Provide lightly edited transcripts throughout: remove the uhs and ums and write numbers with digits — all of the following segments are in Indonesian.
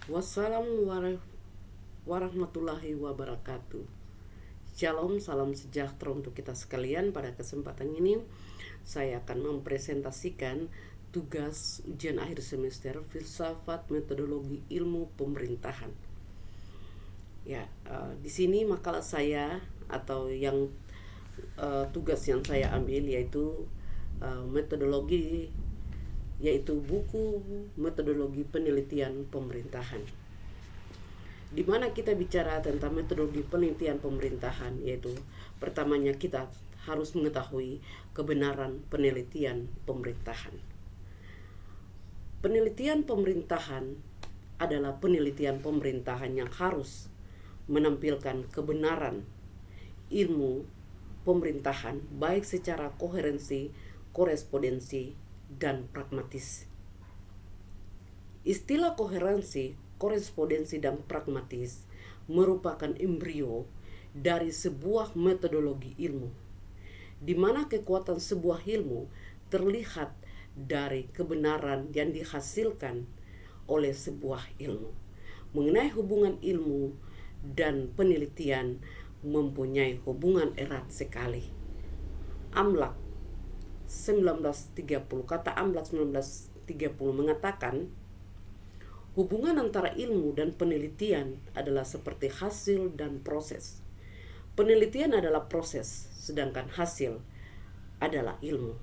Wassalamualaikum warahmatullahi wabarakatuh. Shalom, salam sejahtera untuk kita sekalian. Pada kesempatan ini saya akan mempresentasikan tugas ujian akhir semester filsafat metodologi ilmu pemerintahan. Di sini makalah saya atau tugas yang saya ambil yaitu metodologi, yaitu buku metodologi penelitian pemerintahan. Di mana kita bicara tentang metodologi penelitian pemerintahan, yaitu pertamanya kita harus mengetahui kebenaran penelitian pemerintahan. Penelitian pemerintahan adalah penelitian pemerintahan yang harus menampilkan kebenaran ilmu pemerintahan baik secara koherensi, korespondensi, dan pragmatis. Istilah koherensi, korespondensi, dan pragmatis merupakan embrio dari sebuah metodologi ilmu, di mana kekuatan sebuah ilmu terlihat dari kebenaran yang dihasilkan oleh sebuah ilmu. Mengenai hubungan ilmu dan penelitian mempunyai hubungan erat sekali. Amlak 1930, kata Amlak 1930 mengatakan, hubungan antara ilmu dan penelitian adalah seperti hasil dan proses. Penelitian adalah proses, sedangkan hasil adalah ilmu.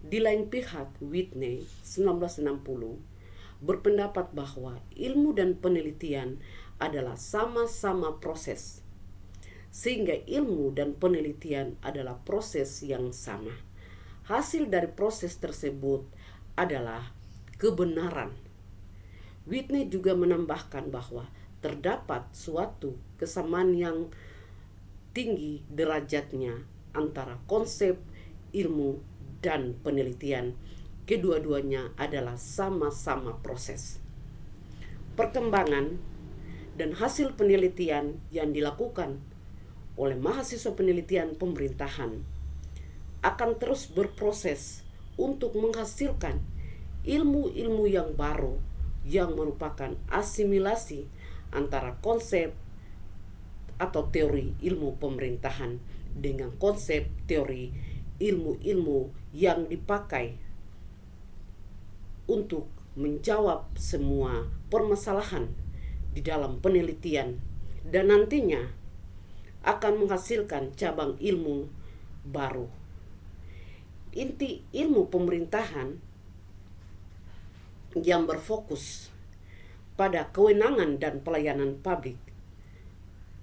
Di lain pihak, Whitney 1960 berpendapat bahwa ilmu dan penelitian adalah sama-sama proses, sehingga ilmu dan penelitian adalah proses yang sama. Hasil dari proses tersebut adalah kebenaran. Whitney juga menambahkan bahwa terdapat suatu kesamaan yang tinggi derajatnya antara konsep ilmu dan penelitian. Kedua-duanya adalah sama-sama proses. Perkembangan dan hasil penelitian yang dilakukan oleh mahasiswa penelitian pemerintahan akan terus berproses untuk menghasilkan ilmu-ilmu yang baru yang merupakan asimilasi antara konsep atau teori ilmu pemerintahan dengan konsep teori ilmu-ilmu yang dipakai untuk menjawab semua permasalahan di dalam penelitian dan nantinya akan menghasilkan cabang ilmu baru. Inti ilmu pemerintahan yang berfokus pada kewenangan dan pelayanan publik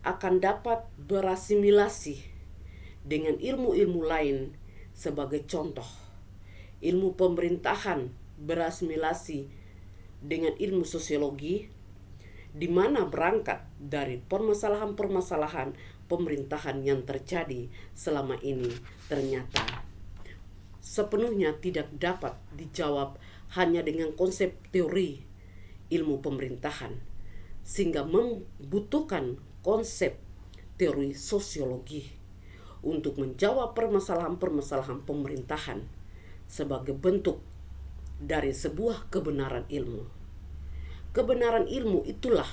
akan dapat berasimilasi dengan ilmu-ilmu lain. Sebagai contoh, ilmu pemerintahan berasimilasi dengan ilmu sosiologi, di mana berangkat dari permasalahan-permasalahan pemerintahan yang terjadi selama ini ternyata sepenuhnya tidak dapat dijawab hanya dengan konsep teori ilmu pemerintahan, sehingga membutuhkan konsep teori sosiologi untuk menjawab permasalahan-permasalahan pemerintahan sebagai bentuk dari sebuah kebenaran ilmu. Kebenaran ilmu itulah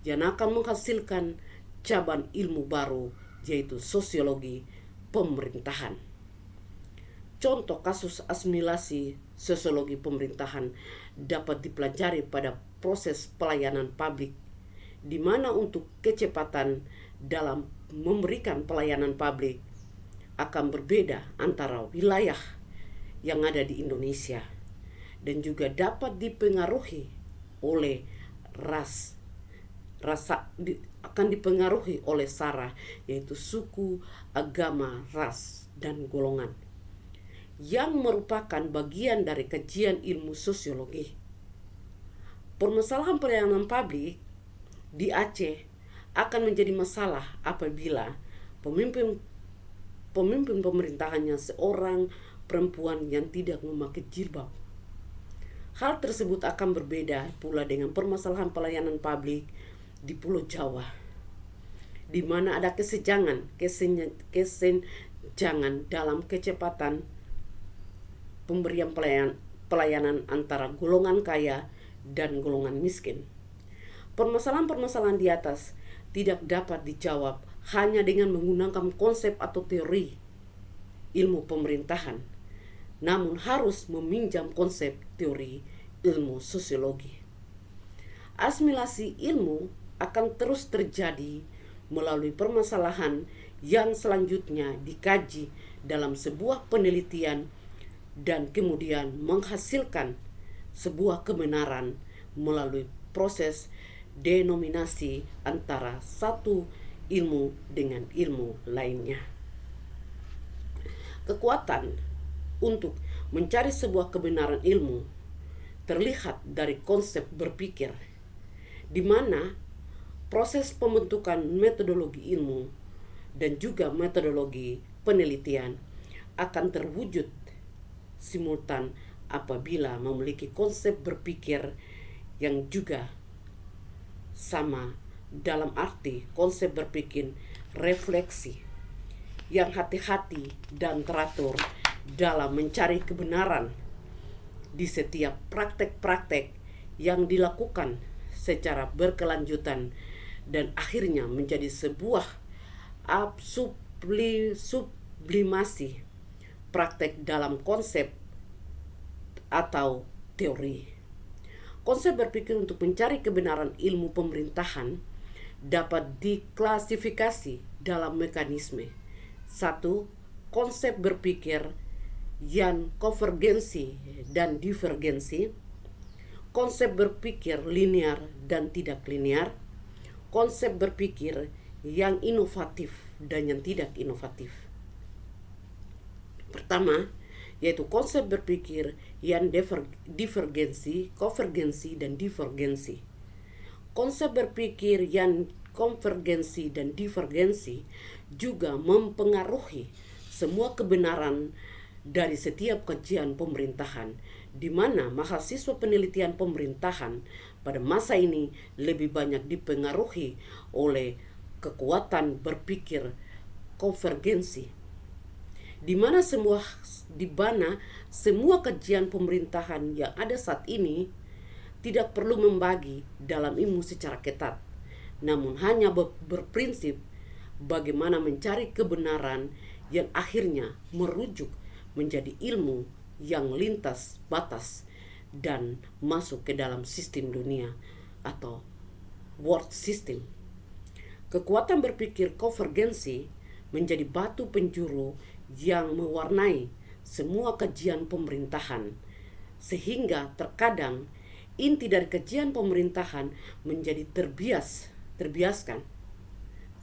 yang akan menghasilkan cabang ilmu baru, yaitu sosiologi pemerintahan. Contoh kasus asimilasi sosiologi pemerintahan dapat dipelajari pada proses pelayanan publik, di mana untuk kecepatan dalam memberikan pelayanan publik akan berbeda antara wilayah yang ada di Indonesia dan juga dapat dipengaruhi oleh akan dipengaruhi oleh sara, yaitu suku, agama, ras, dan golongan, yang merupakan bagian dari kajian ilmu sosiologi. Permasalahan pelayanan publik di Aceh akan menjadi masalah apabila pemimpin pemerintahannya seorang perempuan yang tidak memakai jilbab. Hal tersebut akan berbeda pula dengan permasalahan pelayanan publik di Pulau Jawa, di mana ada kesenjangan dalam kecepatan pemberian pelayanan antara golongan kaya dan golongan miskin. Permasalahan-permasalahan di atas tidak dapat dijawab hanya dengan menggunakan konsep atau teori ilmu pemerintahan, namun harus meminjam konsep teori ilmu sosiologi. Asimilasi ilmu akan terus terjadi melalui permasalahan yang selanjutnya dikaji dalam sebuah penelitian dan kemudian menghasilkan sebuah kebenaran melalui proses denominasi antara satu ilmu dengan ilmu lainnya. Kekuatan untuk mencari sebuah kebenaran ilmu terlihat dari konsep berpikir, di mana proses pembentukan metodologi ilmu dan juga metodologi penelitian akan terwujud simultan apabila memiliki konsep berpikir yang juga sama, dalam arti konsep berpikir refleksi yang hati-hati dan teratur dalam mencari kebenaran di setiap praktek-praktek yang dilakukan secara berkelanjutan dan akhirnya menjadi sebuah sublimasi praktek dalam konsep atau teori. Konsep berpikir untuk mencari kebenaran ilmu pemerintahan dapat diklasifikasi dalam mekanisme. 1. Konsep berpikir yang konvergensi dan divergensi, konsep berpikir linear dan tidak linear, konsep berpikir yang inovatif dan yang tidak inovatif. Pertama, yaitu konsep berpikir yang divergensi, konvergensi, dan divergensi. Konsep berpikir yang konvergensi dan divergensi juga mempengaruhi semua kebenaran dari setiap kajian pemerintahan, di mana mahasiswa penelitian pemerintahan pada masa ini lebih banyak dipengaruhi oleh kekuatan berpikir konvergensi, di mana semua kajian pemerintahan yang ada saat ini tidak perlu membagi dalam ilmu secara ketat, namun hanya berprinsip bagaimana mencari kebenaran yang akhirnya merujuk menjadi ilmu yang lintas batas dan masuk ke dalam sistem dunia atau world system. Kekuatan berpikir konvergensi menjadi batu penjuru yang mewarnai semua kajian pemerintahan, sehingga terkadang inti dari kajian pemerintahan menjadi terbiaskan.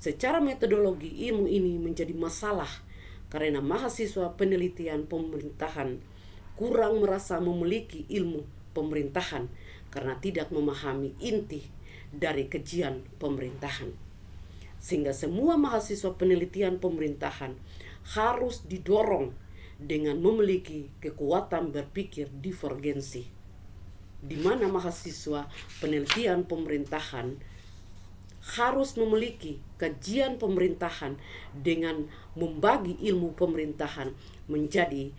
Secara metodologi ilmu ini menjadi masalah karena mahasiswa penelitian pemerintahan kurang merasa memiliki ilmu pemerintahan karena tidak memahami inti dari kajian pemerintahan. Sehingga semua mahasiswa penelitian pemerintahan harus didorong dengan memiliki kekuatan berpikir divergensi, di mana mahasiswa penelitian pemerintahan harus memiliki kajian pemerintahan dengan membagi ilmu pemerintahan menjadi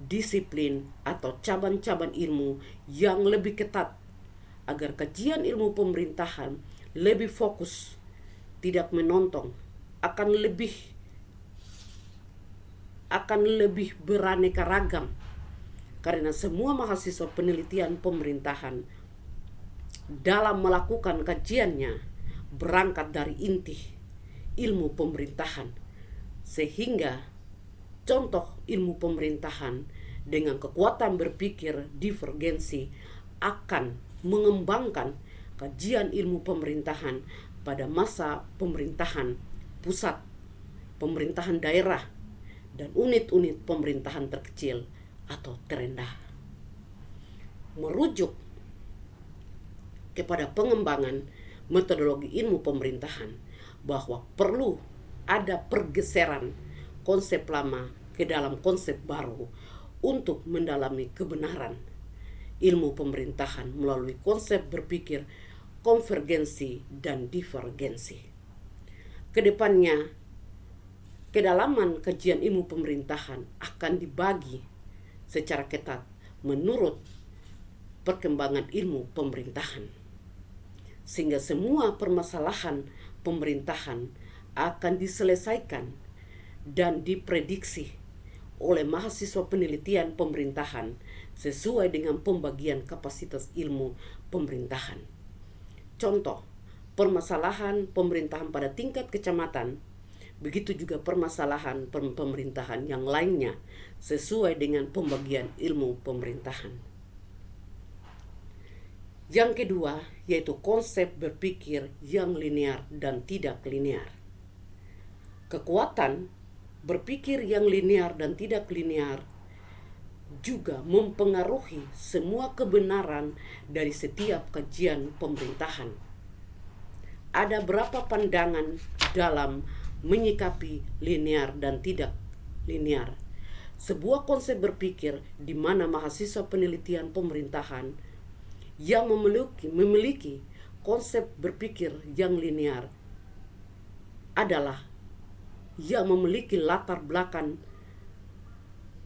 disiplin atau cabang-cabang ilmu yang lebih ketat, agar kajian ilmu pemerintahan lebih fokus, tidak menonton, akan lebih beraneka ragam, karena semua mahasiswa penelitian pemerintahan dalam melakukan kajiannya berangkat dari inti ilmu pemerintahan, sehingga contoh ilmu pemerintahan dengan kekuatan berpikir divergensi akan mengembangkan kajian ilmu pemerintahan pada masa pemerintahan pusat, pemerintahan daerah, dan unit-unit pemerintahan terkecil atau terendah. Merujuk kepada pengembangan metodologi ilmu pemerintahan, bahwa perlu ada pergeseran konsep lama ke dalam konsep baru untuk mendalami kebenaran ilmu pemerintahan melalui konsep berpikir konvergensi dan divergensi. Kedepannya, kedalaman kajian ilmu pemerintahan akan dibagi secara ketat menurut perkembangan ilmu pemerintahan. sehingga semua permasalahan pemerintahan akan diselesaikan dan diprediksi oleh mahasiswa penelitian pemerintahan sesuai dengan pembagian kapasitas ilmu pemerintahan. Contoh, permasalahan pemerintahan pada tingkat kecamatan, begitu juga permasalahan pemerintahan yang lainnya sesuai dengan pembagian ilmu pemerintahan. Yang kedua, yaitu konsep berpikir yang linear dan tidak linear. Kekuatan berpikir yang linear dan tidak linear juga mempengaruhi semua kebenaran dari setiap kajian pemerintahan. Ada berapa pandangan dalam menyikapi linear dan tidak linear. Sebuah konsep berpikir di mana mahasiswa penelitian pemerintahan yang memiliki konsep berpikir yang linear adalah yang memiliki latar belakang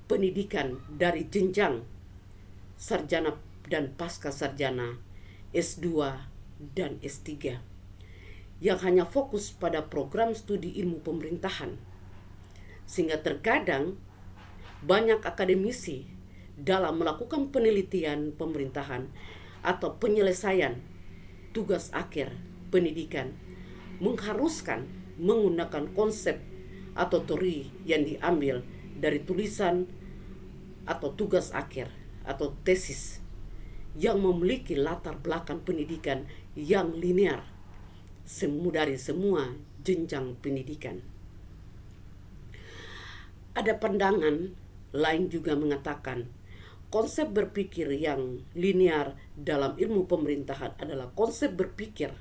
pendidikan dari jenjang sarjana dan pasca sarjana, S2 dan S3, yang hanya fokus pada program studi ilmu pemerintahan. Sehingga terkadang banyak akademisi dalam melakukan penelitian pemerintahan atau penyelesaian tugas akhir pendidikan mengharuskan menggunakan konsep atau teori yang diambil dari tulisan atau tugas akhir atau tesis yang memiliki latar belakang pendidikan yang linear dari semua jenjang pendidikan. Ada pandangan lain juga mengatakan konsep berpikir yang linear dalam ilmu pemerintahan adalah konsep berpikir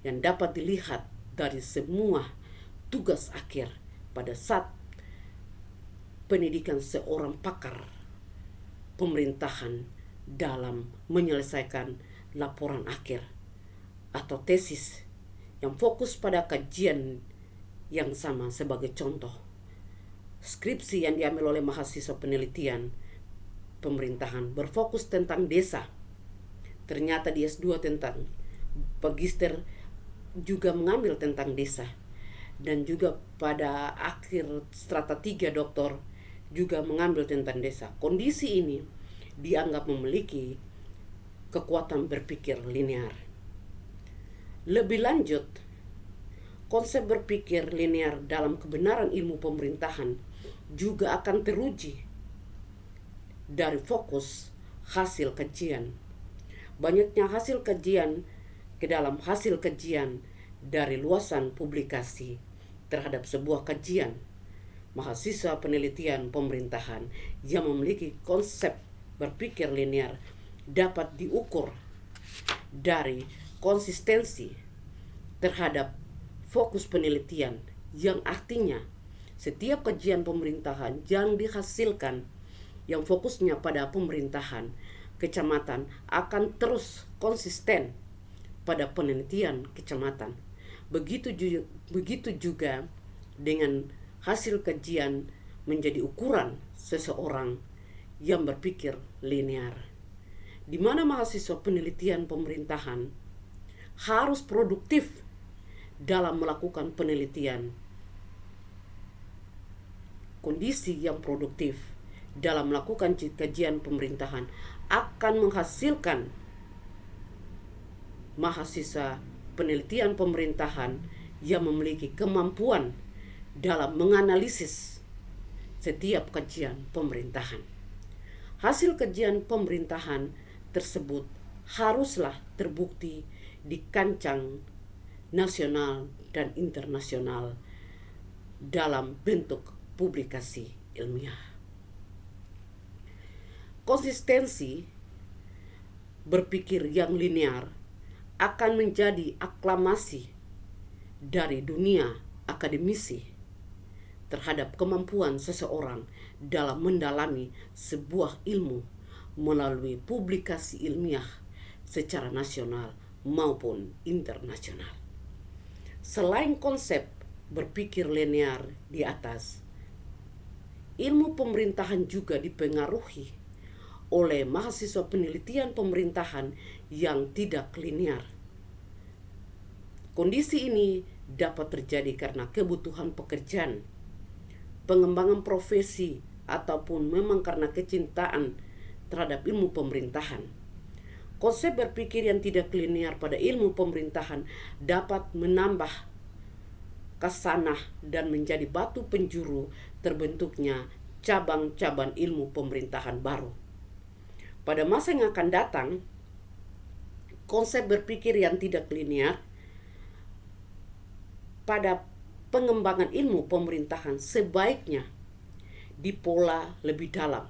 yang dapat dilihat dari semua tugas akhir pada saat pendidikan seorang pakar pemerintahan dalam menyelesaikan laporan akhir atau tesis yang fokus pada kajian yang sama. Sebagai contoh, skripsi yang diambil oleh mahasiswa penelitian pemerintahan berfokus tentang desa. Ternyata di S2 tentang magister juga mengambil tentang desa. Dan juga pada akhir strata 3 doktor juga mengambil tentang desa. Kondisi ini dianggap memiliki kekuatan berpikir linear. Lebih lanjut, konsep berpikir linear dalam kebenaran ilmu pemerintahan juga akan teruji dari fokus hasil kajian. Banyaknya hasil kajian ke dalam hasil kajian dari luasan publikasi terhadap sebuah kajian mahasiswa penelitian pemerintahan yang memiliki konsep berpikir linear dapat diukur dari konsistensi terhadap fokus penelitian, yang artinya setiap kajian pemerintahan yang dihasilkan yang fokusnya pada pemerintahan kecamatan akan terus konsisten pada penelitian kecamatan. Begitu juga dengan hasil kajian menjadi ukuran seseorang yang berpikir linear, di mana mahasiswa penelitian pemerintahan harus produktif dalam melakukan penelitian. Kondisi yang produktif dalam melakukan kajian pemerintahan akan menghasilkan mahasiswa penelitian pemerintahan yang memiliki kemampuan dalam menganalisis setiap kajian pemerintahan. Hasil kajian pemerintahan tersebut haruslah terbukti di kancah nasional dan internasional dalam bentuk publikasi ilmiah. Konsistensi berpikir yang linear akan menjadi aklamasi dari dunia akademisi terhadap kemampuan seseorang dalam mendalami sebuah ilmu melalui publikasi ilmiah secara nasional maupun internasional. Selain konsep berpikir linear di atas, ilmu pemerintahan juga dipengaruhi oleh mahasiswa penelitian pemerintahan yang tidak linear. Kondisi ini dapat terjadi karena kebutuhan pekerjaan, pengembangan profesi, ataupun memang karena kecintaan terhadap ilmu pemerintahan. Konsep berpikir yang tidak linear pada ilmu pemerintahan dapat menambah kasanah dan menjadi batu penjuru terbentuknya cabang-cabang ilmu pemerintahan baru. Pada masa yang akan datang, konsep berpikir yang tidak linear pada pengembangan ilmu pemerintahan sebaiknya dipola lebih dalam,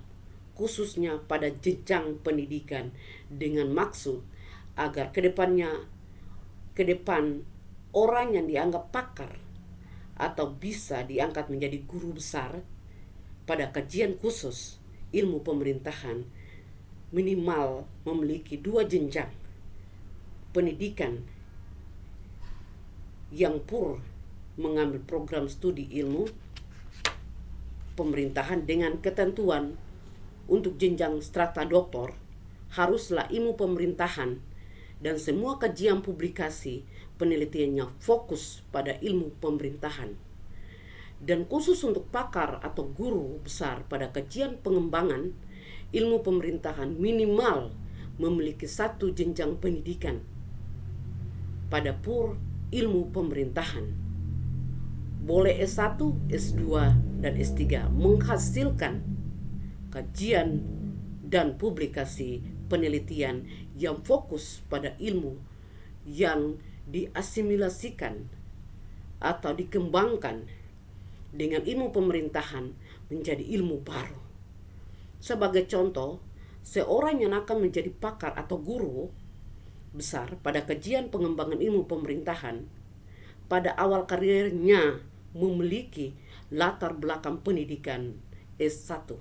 khususnya pada jenjang pendidikan, dengan maksud agar ke depan orang yang dianggap pakar atau bisa diangkat menjadi guru besar pada kajian khusus ilmu pemerintahan minimal memiliki 2 jenjang pendidikan yang mengambil program studi ilmu pemerintahan dengan ketentuan untuk jenjang strata doktor haruslah ilmu pemerintahan dan semua kajian publikasi penelitiannya fokus pada ilmu pemerintahan. Dan khusus untuk pakar atau guru besar pada kajian pengembangan ilmu pemerintahan minimal memiliki 1 jenjang pendidikan pada ilmu pemerintahan. Boleh S1, S2, dan S3 menghasilkan kajian dan publikasi penelitian yang fokus pada ilmu yang diasimilasikan atau dikembangkan dengan ilmu pemerintahan menjadi ilmu baru. Sebagai contoh, seorang yang akan menjadi pakar atau guru besar pada kajian pengembangan ilmu pemerintahan pada awal karirnya memiliki latar belakang pendidikan S1,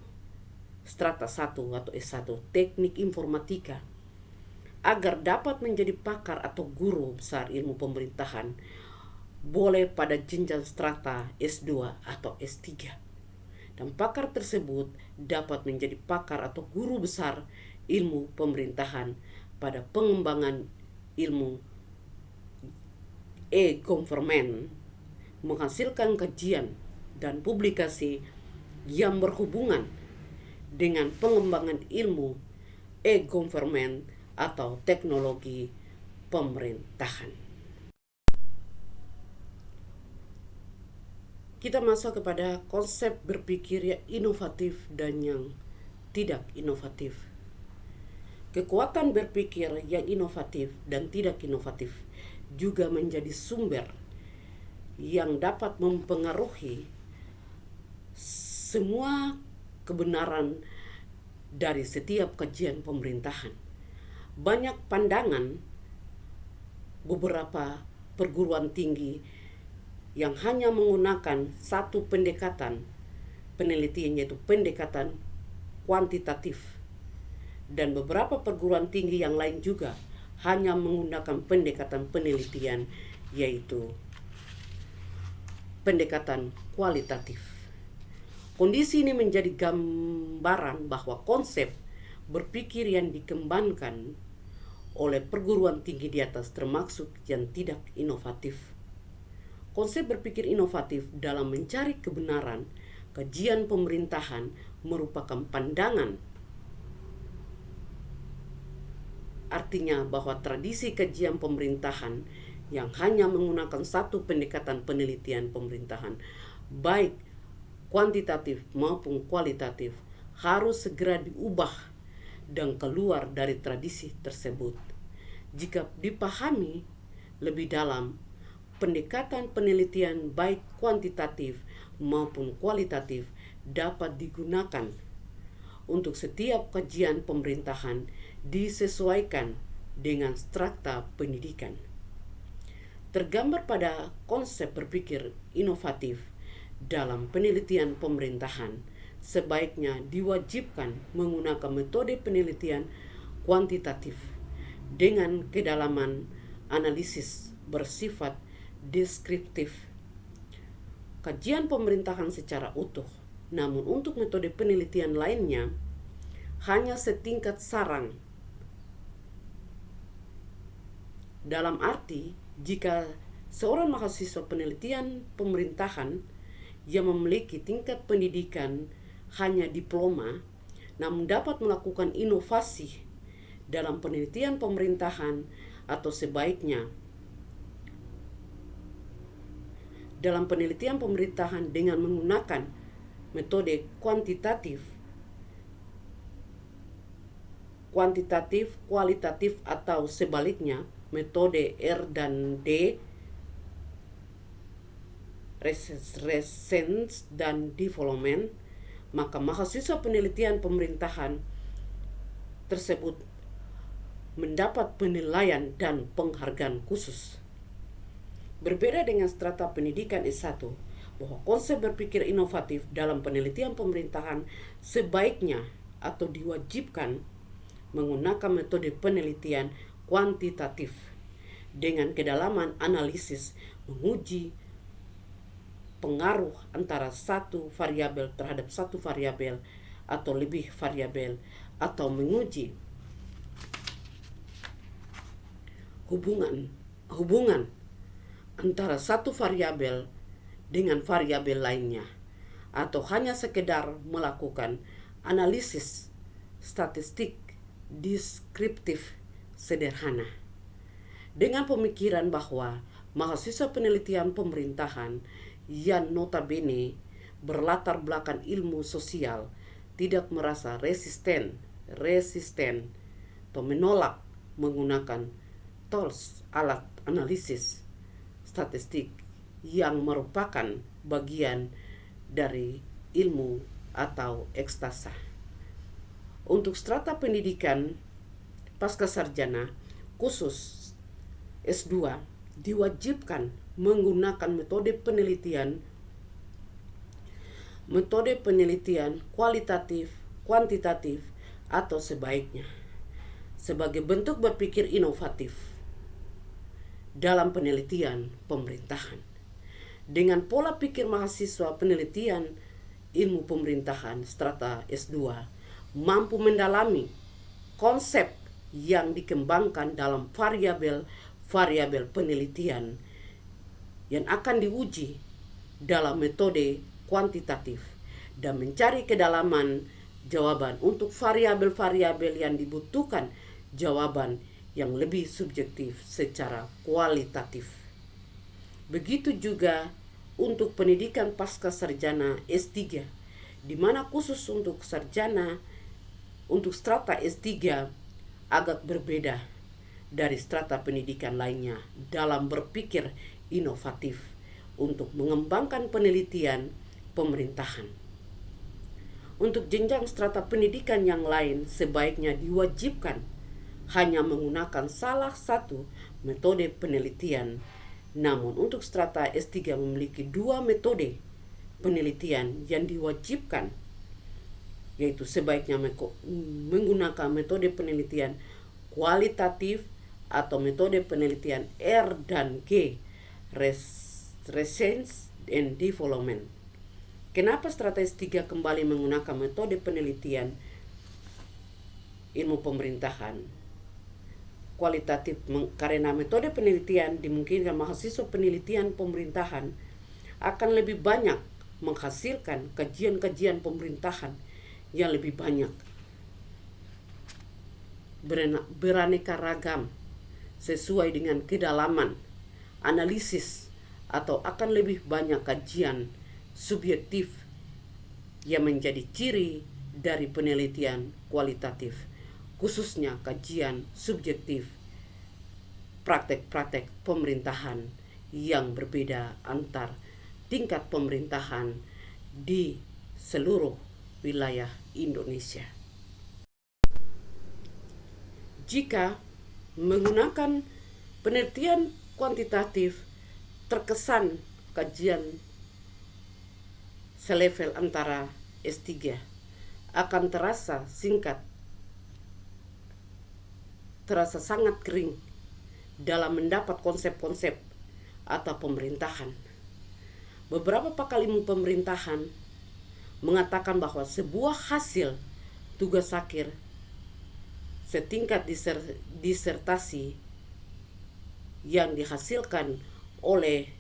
strata 1 atau S1 teknik informatika. Agar dapat menjadi pakar atau guru besar ilmu pemerintahan, boleh pada jenjang strata S2 atau S3. Dan pakar tersebut dapat menjadi pakar atau guru besar ilmu pemerintahan pada pengembangan ilmu e-government, menghasilkan kajian dan publikasi yang berhubungan dengan pengembangan ilmu e-government atau teknologi pemerintahan. Kita masuk kepada konsep berpikir yang inovatif dan yang tidak inovatif. Kekuatan berpikir yang inovatif dan tidak inovatif juga menjadi sumber yang dapat mempengaruhi semua kebenaran dari setiap kajian pemerintahan. Banyak pandangan beberapa perguruan tinggi yang hanya menggunakan satu pendekatan penelitian, yaitu pendekatan kuantitatif, dan beberapa perguruan tinggi yang lain juga hanya menggunakan pendekatan penelitian, yaitu pendekatan kualitatif. Kondisi ini menjadi gambaran bahwa konsep berpikir yang dikembangkan oleh perguruan tinggi di atas termasuk yang tidak inovatif. Konsep berpikir inovatif dalam mencari kebenaran kajian pemerintahan merupakan pandangan. Artinya bahwa tradisi kajian pemerintahan yang hanya menggunakan satu pendekatan penelitian pemerintahan, baik kuantitatif maupun kualitatif, harus segera diubah dan keluar dari tradisi tersebut. Jika dipahami lebih dalam, pendekatan penelitian baik kuantitatif maupun kualitatif dapat digunakan untuk setiap kajian pemerintahan disesuaikan dengan strata pendidikan. Tergambar pada konsep berpikir inovatif dalam penelitian pemerintahan, sebaiknya diwajibkan menggunakan metode penelitian kuantitatif dengan kedalaman analisis bersifat deskriptif. Kajian pemerintahan secara utuh, namun untuk metode penelitian lainnya hanya setingkat sarang. Dalam arti, jika Seorang mahasiswa penelitian pemerintahan yang memiliki tingkat pendidikan hanya diploma, namun dapat melakukan inovasi dalam penelitian pemerintahan atau sebaiknya dalam penelitian pemerintahan dengan menggunakan metode kualitatif, kualitatif atau sebaliknya metode R&D, research dan development, maka mahasiswa penelitian pemerintahan tersebut mendapat penilaian dan penghargaan khusus. Berbeda dengan strata pendidikan S1, bahwa konsep berpikir inovatif dalam penelitian pemerintahan sebaiknya atau diwajibkan menggunakan metode penelitian kuantitatif dengan kedalaman analisis, menguji pengaruh antara satu variabel terhadap satu variabel atau lebih variabel, atau menguji hubungan antara satu variabel dengan variabel lainnya, atau hanya sekedar melakukan analisis statistik deskriptif sederhana. Dengan pemikiran bahwa mahasiswa penelitian pemerintahan yang notabene berlatar belakang ilmu sosial tidak merasa resisten atau menolak menggunakan tools alat analisis statistik yang merupakan bagian dari ilmu atau ekstasa. Untuk strata pendidikan pasca sarjana khusus S2 diwajibkan menggunakan metode penelitian kuantitatif atau sebaiknya sebagai bentuk berpikir inovatif dalam penelitian pemerintahan. Dengan pola pikir mahasiswa penelitian ilmu pemerintahan strata S2 mampu mendalami konsep yang dikembangkan dalam variabel penelitian yang akan diuji dalam metode kuantitatif dan mencari kedalaman jawaban untuk variabel-variabel yang dibutuhkan jawaban yang lebih subjektif secara kualitatif. Begitu juga untuk pendidikan pasca sarjana S3, di mana khusus untuk sarjana untuk strata S3 agak berbeda dari strata pendidikan lainnya dalam berpikir inovatif untuk mengembangkan penelitian pemerintahan. Untuk jenjang strata pendidikan yang lain sebaiknya diwajibkan hanya menggunakan salah satu metode penelitian. Namun untuk strata S3 memiliki dua metode penelitian yang diwajibkan, yaitu sebaiknya menggunakan metode penelitian kualitatif atau metode penelitian R dan G, Research and Development. Kenapa strata S3 kembali menggunakan metode penelitian ilmu pemerintahan kualitatif? Karena metode penelitian dimungkinkan mahasiswa penelitian pemerintahan akan lebih banyak menghasilkan kajian-kajian pemerintahan yang lebih banyak, beraneka ragam, sesuai dengan kedalaman analisis, atau akan lebih banyak kajian subjektif yang menjadi ciri dari penelitian kualitatif, khususnya kajian subjektif praktek-praktek pemerintahan yang berbeda antar tingkat pemerintahan di seluruh wilayah Indonesia. Jika menggunakan penelitian kuantitatif, terkesan kajian selevel antara S3 akan terasa singkat, terasa sangat kering dalam mendapat konsep-konsep atau pemerintahan. Beberapa pakar ilmu pemerintahan mengatakan bahwa sebuah hasil tugas akhir setingkat disertasi yang dihasilkan oleh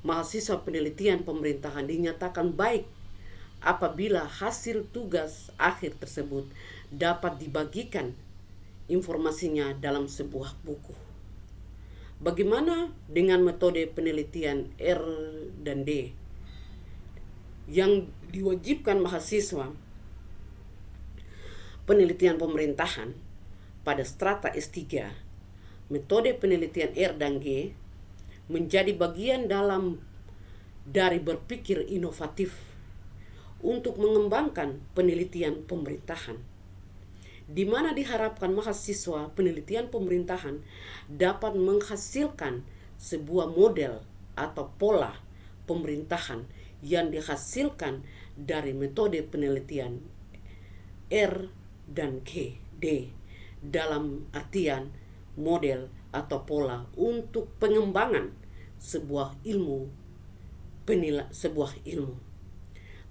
mahasiswa penelitian pemerintahan dinyatakan baik apabila hasil tugas akhir tersebut dapat dibagikan informasinya dalam sebuah buku. Bagaimana dengan metode penelitian R dan D yang diwajibkan mahasiswa penelitian pemerintahan pada strata S3? Metode penelitian R dan G menjadi bagian dari berpikir inovatif untuk mengembangkan penelitian pemerintahan, di mana diharapkan mahasiswa penelitian pemerintahan dapat menghasilkan sebuah model atau pola pemerintahan yang dihasilkan dari metode penelitian R dan D dalam artian model atau pola untuk pengembangan sebuah ilmu.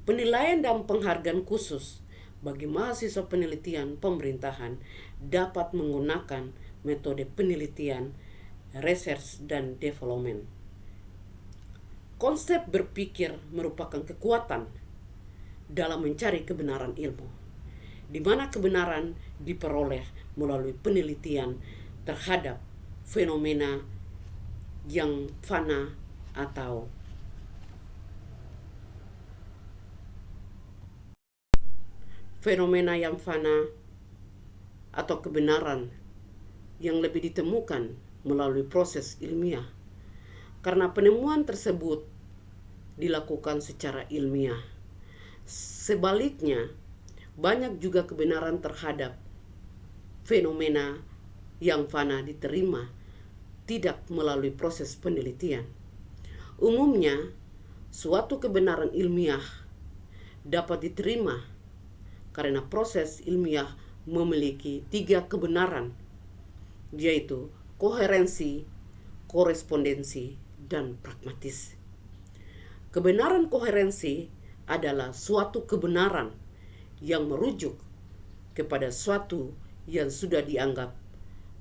Penilaian dan penghargaan khusus bagi mahasiswa penelitian pemerintahan dapat menggunakan metode penelitian research dan development. Konsep berpikir merupakan kekuatan dalam mencari kebenaran ilmu, di mana kebenaran diperoleh melalui penelitian terhadap fenomena yang fana atau kebenaran yang lebih ditemukan melalui proses ilmiah, karena penemuan tersebut dilakukan secara ilmiah. Sebaliknya, banyak juga kebenaran terhadap fenomena yang fana diterima tidak melalui proses penelitian. Umumnya, suatu kebenaran ilmiah dapat diterima karena proses ilmiah memiliki 3 kebenaran, yaitu koherensi, korespondensi, dan pragmatis. Kebenaran koherensi adalah suatu kebenaran yang merujuk kepada suatu yang sudah dianggap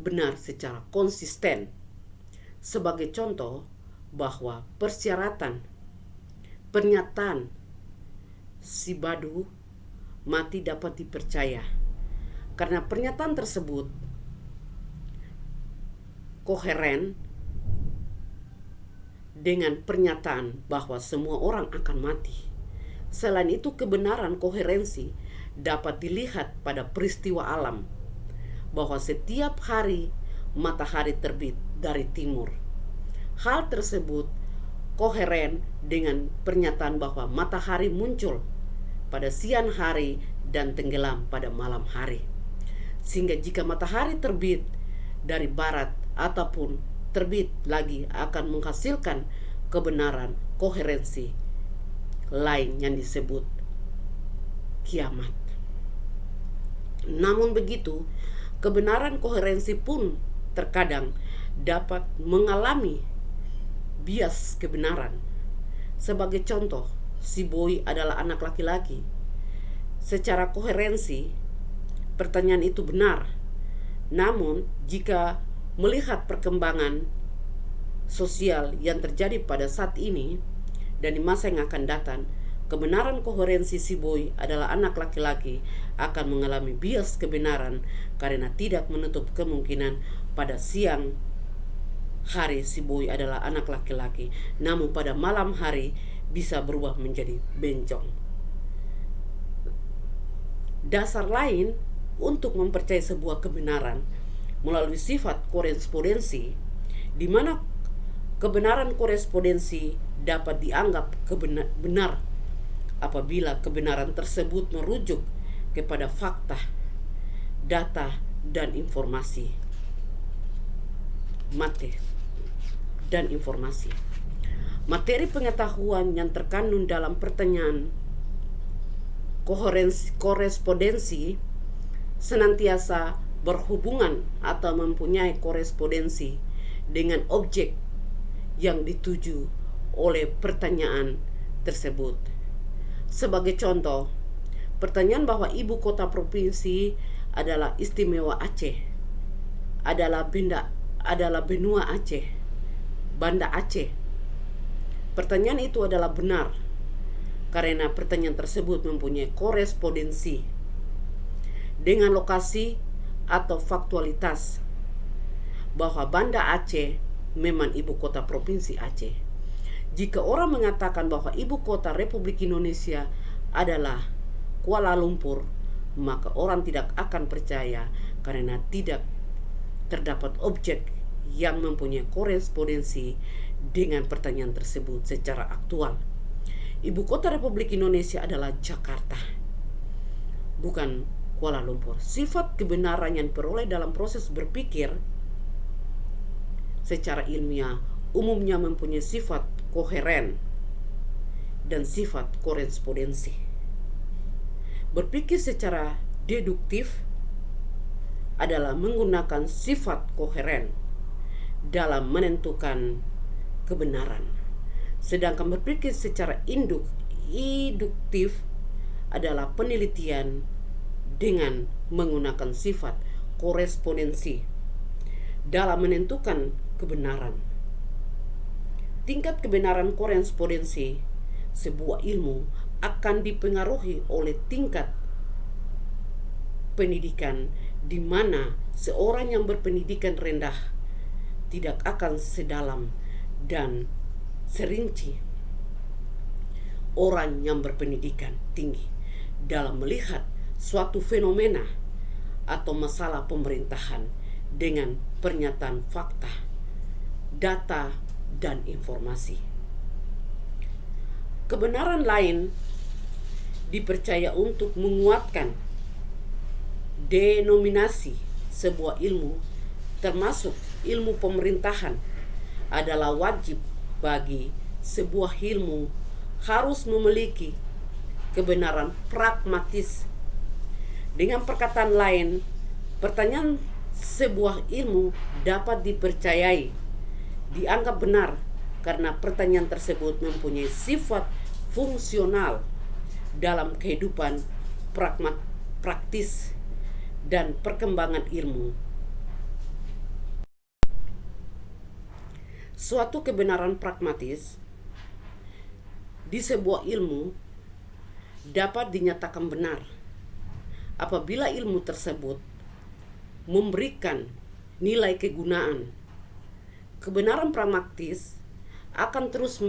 benar secara konsisten. Sebagai contoh, bahwa pernyataan si Badu mati dapat dipercaya karena pernyataan tersebut koheren dengan pernyataan bahwa semua orang akan mati. Selain itu, kebenaran koherensi dapat dilihat pada peristiwa alam, bahwa setiap hari matahari terbit dari timur. Hal tersebut koheren dengan pernyataan bahwa matahari muncul pada siang hari dan tenggelam pada malam hari. Sehingga jika matahari terbit dari barat ataupun terbit lagi akan menghasilkan kebenaran koherensi lain yang disebut kiamat. Namun begitu, kebenaran koherensi pun terkadang dapat mengalami bias kebenaran. Sebagai contoh, si Boy adalah anak laki-laki. Secara koherensi, pertanyaan itu benar. Namun, jika melihat perkembangan sosial yang terjadi pada saat ini dan di masa yang akan datang, kebenaran koherensi si Boy adalah anak laki-laki akan mengalami bias kebenaran karena tidak menutup kemungkinan pada siang hari si Boy adalah anak laki-laki, namun pada malam hari bisa berubah menjadi bencong. Dasar lain untuk mempercayai sebuah kebenaran melalui sifat korespondensi, di mana kebenaran korespondensi dapat dianggap benar apabila kebenaran tersebut merujuk kepada fakta, data, dan informasi. Materi pengetahuan yang terkandung dalam pertanyaan korespondensi senantiasa berhubungan atau mempunyai korespondensi dengan objek yang dituju oleh pertanyaan tersebut. Sebagai contoh, pertanyaan bahwa ibu kota provinsi adalah Istimewa Aceh adalah benua Aceh. Banda Aceh. Pertanyaan itu adalah benar karena pertanyaan tersebut mempunyai korespondensi dengan lokasi atau faktualitas bahwa Banda Aceh memang ibu kota provinsi Aceh. Jika orang mengatakan bahwa ibu kota Republik Indonesia adalah Kuala Lumpur, maka orang tidak akan percaya karena tidak terdapat objek yang mempunyai korespondensi dengan pertanyaan tersebut secara aktual. Ibu kota Republik Indonesia adalah Jakarta, bukan Kuala Lumpur. Sifat kebenaran yang diperoleh dalam proses berpikir secara ilmiah umumnya mempunyai sifat koheren dan sifat korespondensi. Berpikir secara deduktif adalah menggunakan sifat koheren dalam menentukan kebenaran. Sedangkan berpikir secara induktif adalah penelitian dengan menggunakan sifat korespondensi dalam menentukan kebenaran. Tingkat kebenaran korespondensi sebuah ilmu akan dipengaruhi oleh tingkat pendidikan, di mana seorang yang berpendidikan rendah tidak akan sedalam dan serinci orang yang berpendidikan tinggi dalam melihat suatu fenomena atau masalah pemerintahan dengan pernyataan fakta, data, dan informasi. Kebenaran lain dipercaya untuk menguatkan denominasi sebuah ilmu, termasuk ilmu pemerintahan, adalah wajib bagi sebuah ilmu harus memiliki kebenaran pragmatis. Dengan perkataan lain, pertanyaan sebuah ilmu dapat dipercayai, dianggap benar karena pertanyaan tersebut mempunyai sifat fungsional dalam kehidupan praktis dan perkembangan ilmu. Suatu kebenaran pragmatis di sebuah ilmu dapat dinyatakan benar apabila ilmu tersebut memberikan nilai kegunaan. Kebenaran pragmatis akan terus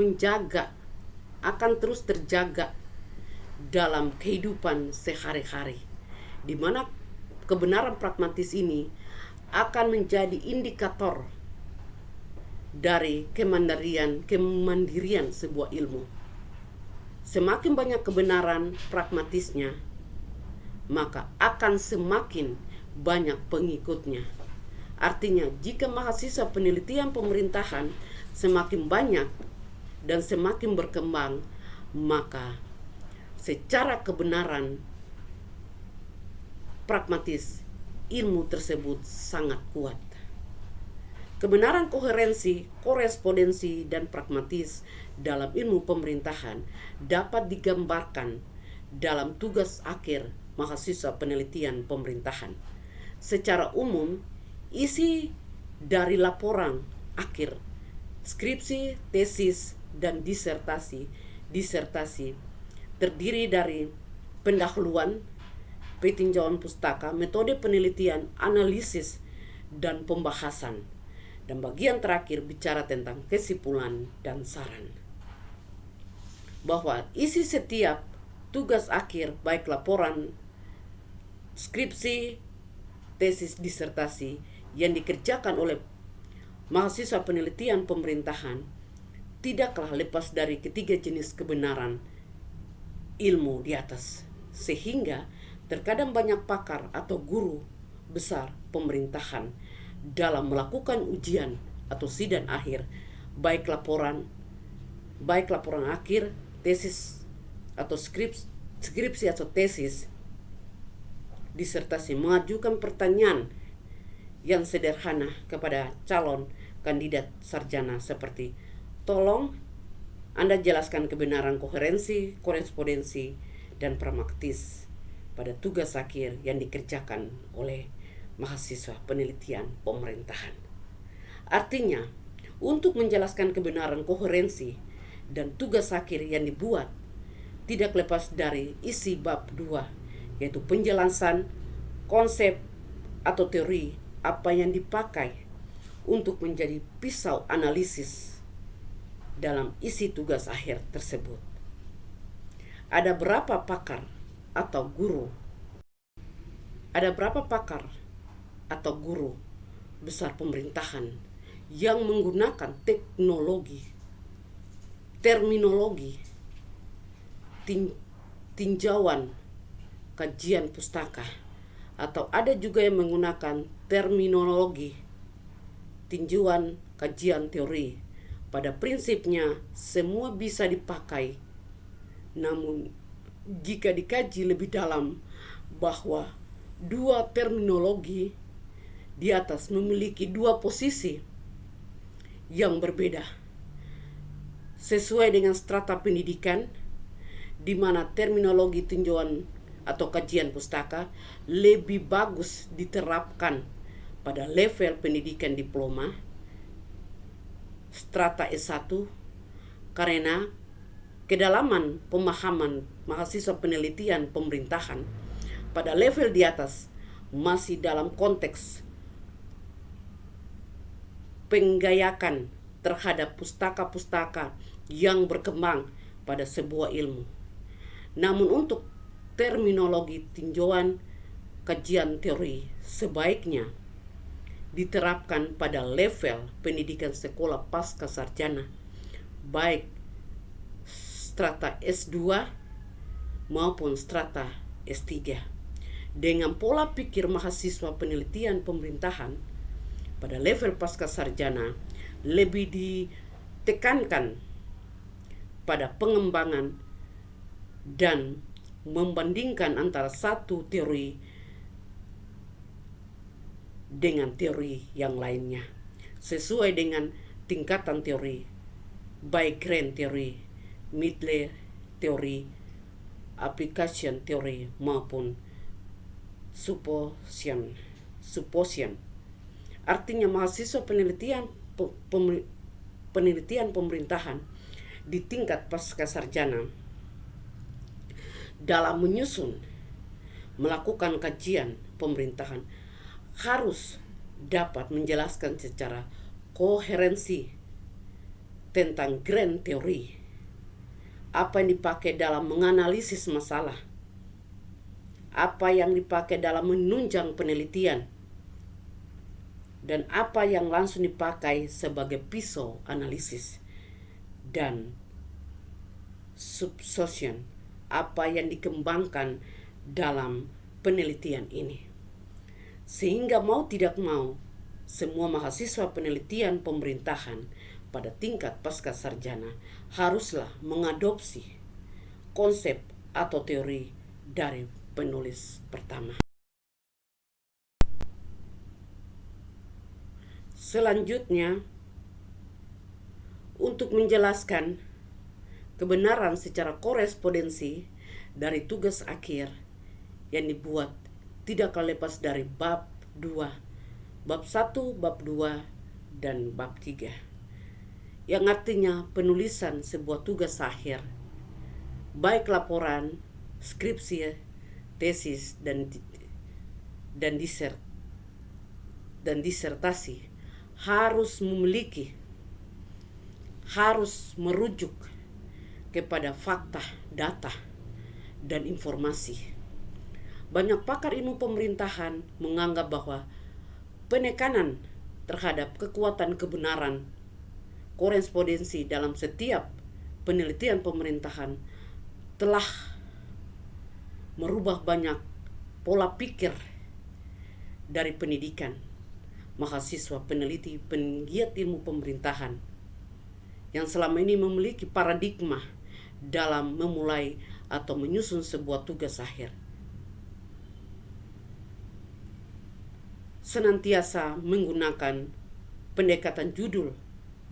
terjaga dalam kehidupan sehari-hari, di mana kebenaran pragmatis ini akan menjadi indikator dari kemandirian sebuah ilmu. Semakin banyak kebenaran pragmatisnya, maka akan semakin banyak pengikutnya. Artinya, jika mahasiswa penelitian pemerintahan semakin banyak dan semakin berkembang, maka secara kebenaran pragmatis ilmu tersebut sangat kuat. Kebenaran koherensi, korespondensi, dan pragmatis dalam ilmu pemerintahan dapat digambarkan dalam tugas akhir mahasiswa penelitian pemerintahan. Secara umum, isi dari laporan akhir, skripsi, tesis, dan disertasi terdiri dari pendahuluan, peninjauan pustaka, metode penelitian, analisis, dan pembahasan. Dan bagian terakhir bicara tentang kesimpulan dan saran. Bahwa isi setiap tugas akhir, baik laporan, skripsi, tesis, disertasi yang dikerjakan oleh mahasiswa penelitian pemerintahan, tidaklah lepas dari ketiga jenis kebenaran ilmu di atas. Sehingga terkadang banyak pakar atau guru besar pemerintahan dalam melakukan ujian atau sidang akhir, baik laporan akhir, tesis atau skripsi atau tesis, disertasi, mengajukan pertanyaan yang sederhana kepada calon kandidat sarjana seperti, tolong Anda jelaskan kebenaran koherensi, korespondensi, dan pragmatis pada tugas akhir yang dikerjakan oleh mahasiswa penelitian pemerintahan. Artinya, untuk menjelaskan kebenaran koherensi dan tugas akhir yang dibuat tidak lepas dari isi bab 2, yaitu penjelasan konsep atau teori apa yang dipakai untuk menjadi pisau analisis dalam isi tugas akhir tersebut. Ada berapa pakar atau guru? Ada berapa pakar atau guru besar pemerintahan yang menggunakan terminologi, tinjauan kajian pustaka, atau ada juga yang menggunakan terminologi tinjauan kajian teori. Pada prinsipnya semua bisa dipakai, namun jika dikaji lebih dalam bahwa dua terminologi di atas memiliki dua posisi yang berbeda sesuai dengan strata pendidikan, di mana terminologi tinjauan atau kajian pustaka lebih bagus diterapkan pada level pendidikan diploma, strata S1, karena kedalaman pemahaman mahasiswa penelitian pemerintahan pada level di atas masih dalam konteks penggayakan terhadap pustaka-pustaka yang berkembang pada sebuah ilmu. Namun untuk terminologi tinjauan kajian teori sebaiknya diterapkan pada level pendidikan sekolah pasca sarjana, baik strata S2 maupun strata S3, dengan pola pikir mahasiswa penelitian pemerintahan pada level pasca sarjana lebih ditekankan pada pengembangan dan membandingkan antara satu teori dengan teori yang lainnya sesuai dengan tingkatan teori, baik grand teori, middle teori, application teori maupun supposition. Artinya mahasiswa penelitian pemerintahan di tingkat pasca sarjana dalam melakukan kajian pemerintahan harus dapat menjelaskan secara koherensi tentang grand teori, apa yang dipakai dalam menganalisis masalah, apa yang dipakai dalam menunjang penelitian, dan apa yang langsung dipakai sebagai pisau analisis, dan subsumption, apa yang dikembangkan dalam penelitian ini. Sehingga mau tidak mau, semua mahasiswa penelitian pemerintahan pada tingkat pasca sarjana haruslah mengadopsi konsep atau teori dari penulis pertama. Selanjutnya, untuk menjelaskan kebenaran secara korespondensi dari tugas akhir yang dibuat tidak lepas dari bab 2, bab 1, bab 2, dan bab 3, yang artinya penulisan sebuah tugas akhir, baik laporan, skripsi, tesis, dan disertasi harus merujuk kepada fakta, data, dan informasi. Banyak pakar ilmu pemerintahan menganggap bahwa penekanan terhadap kekuatan kebenaran korespondensi dalam setiap penelitian pemerintahan telah merubah banyak pola pikir dari pendidikan mahasiswa peneliti penggiat ilmu pemerintahan yang selama ini memiliki paradigma dalam memulai atau menyusun sebuah tugas akhir. Senantiasa menggunakan pendekatan judul,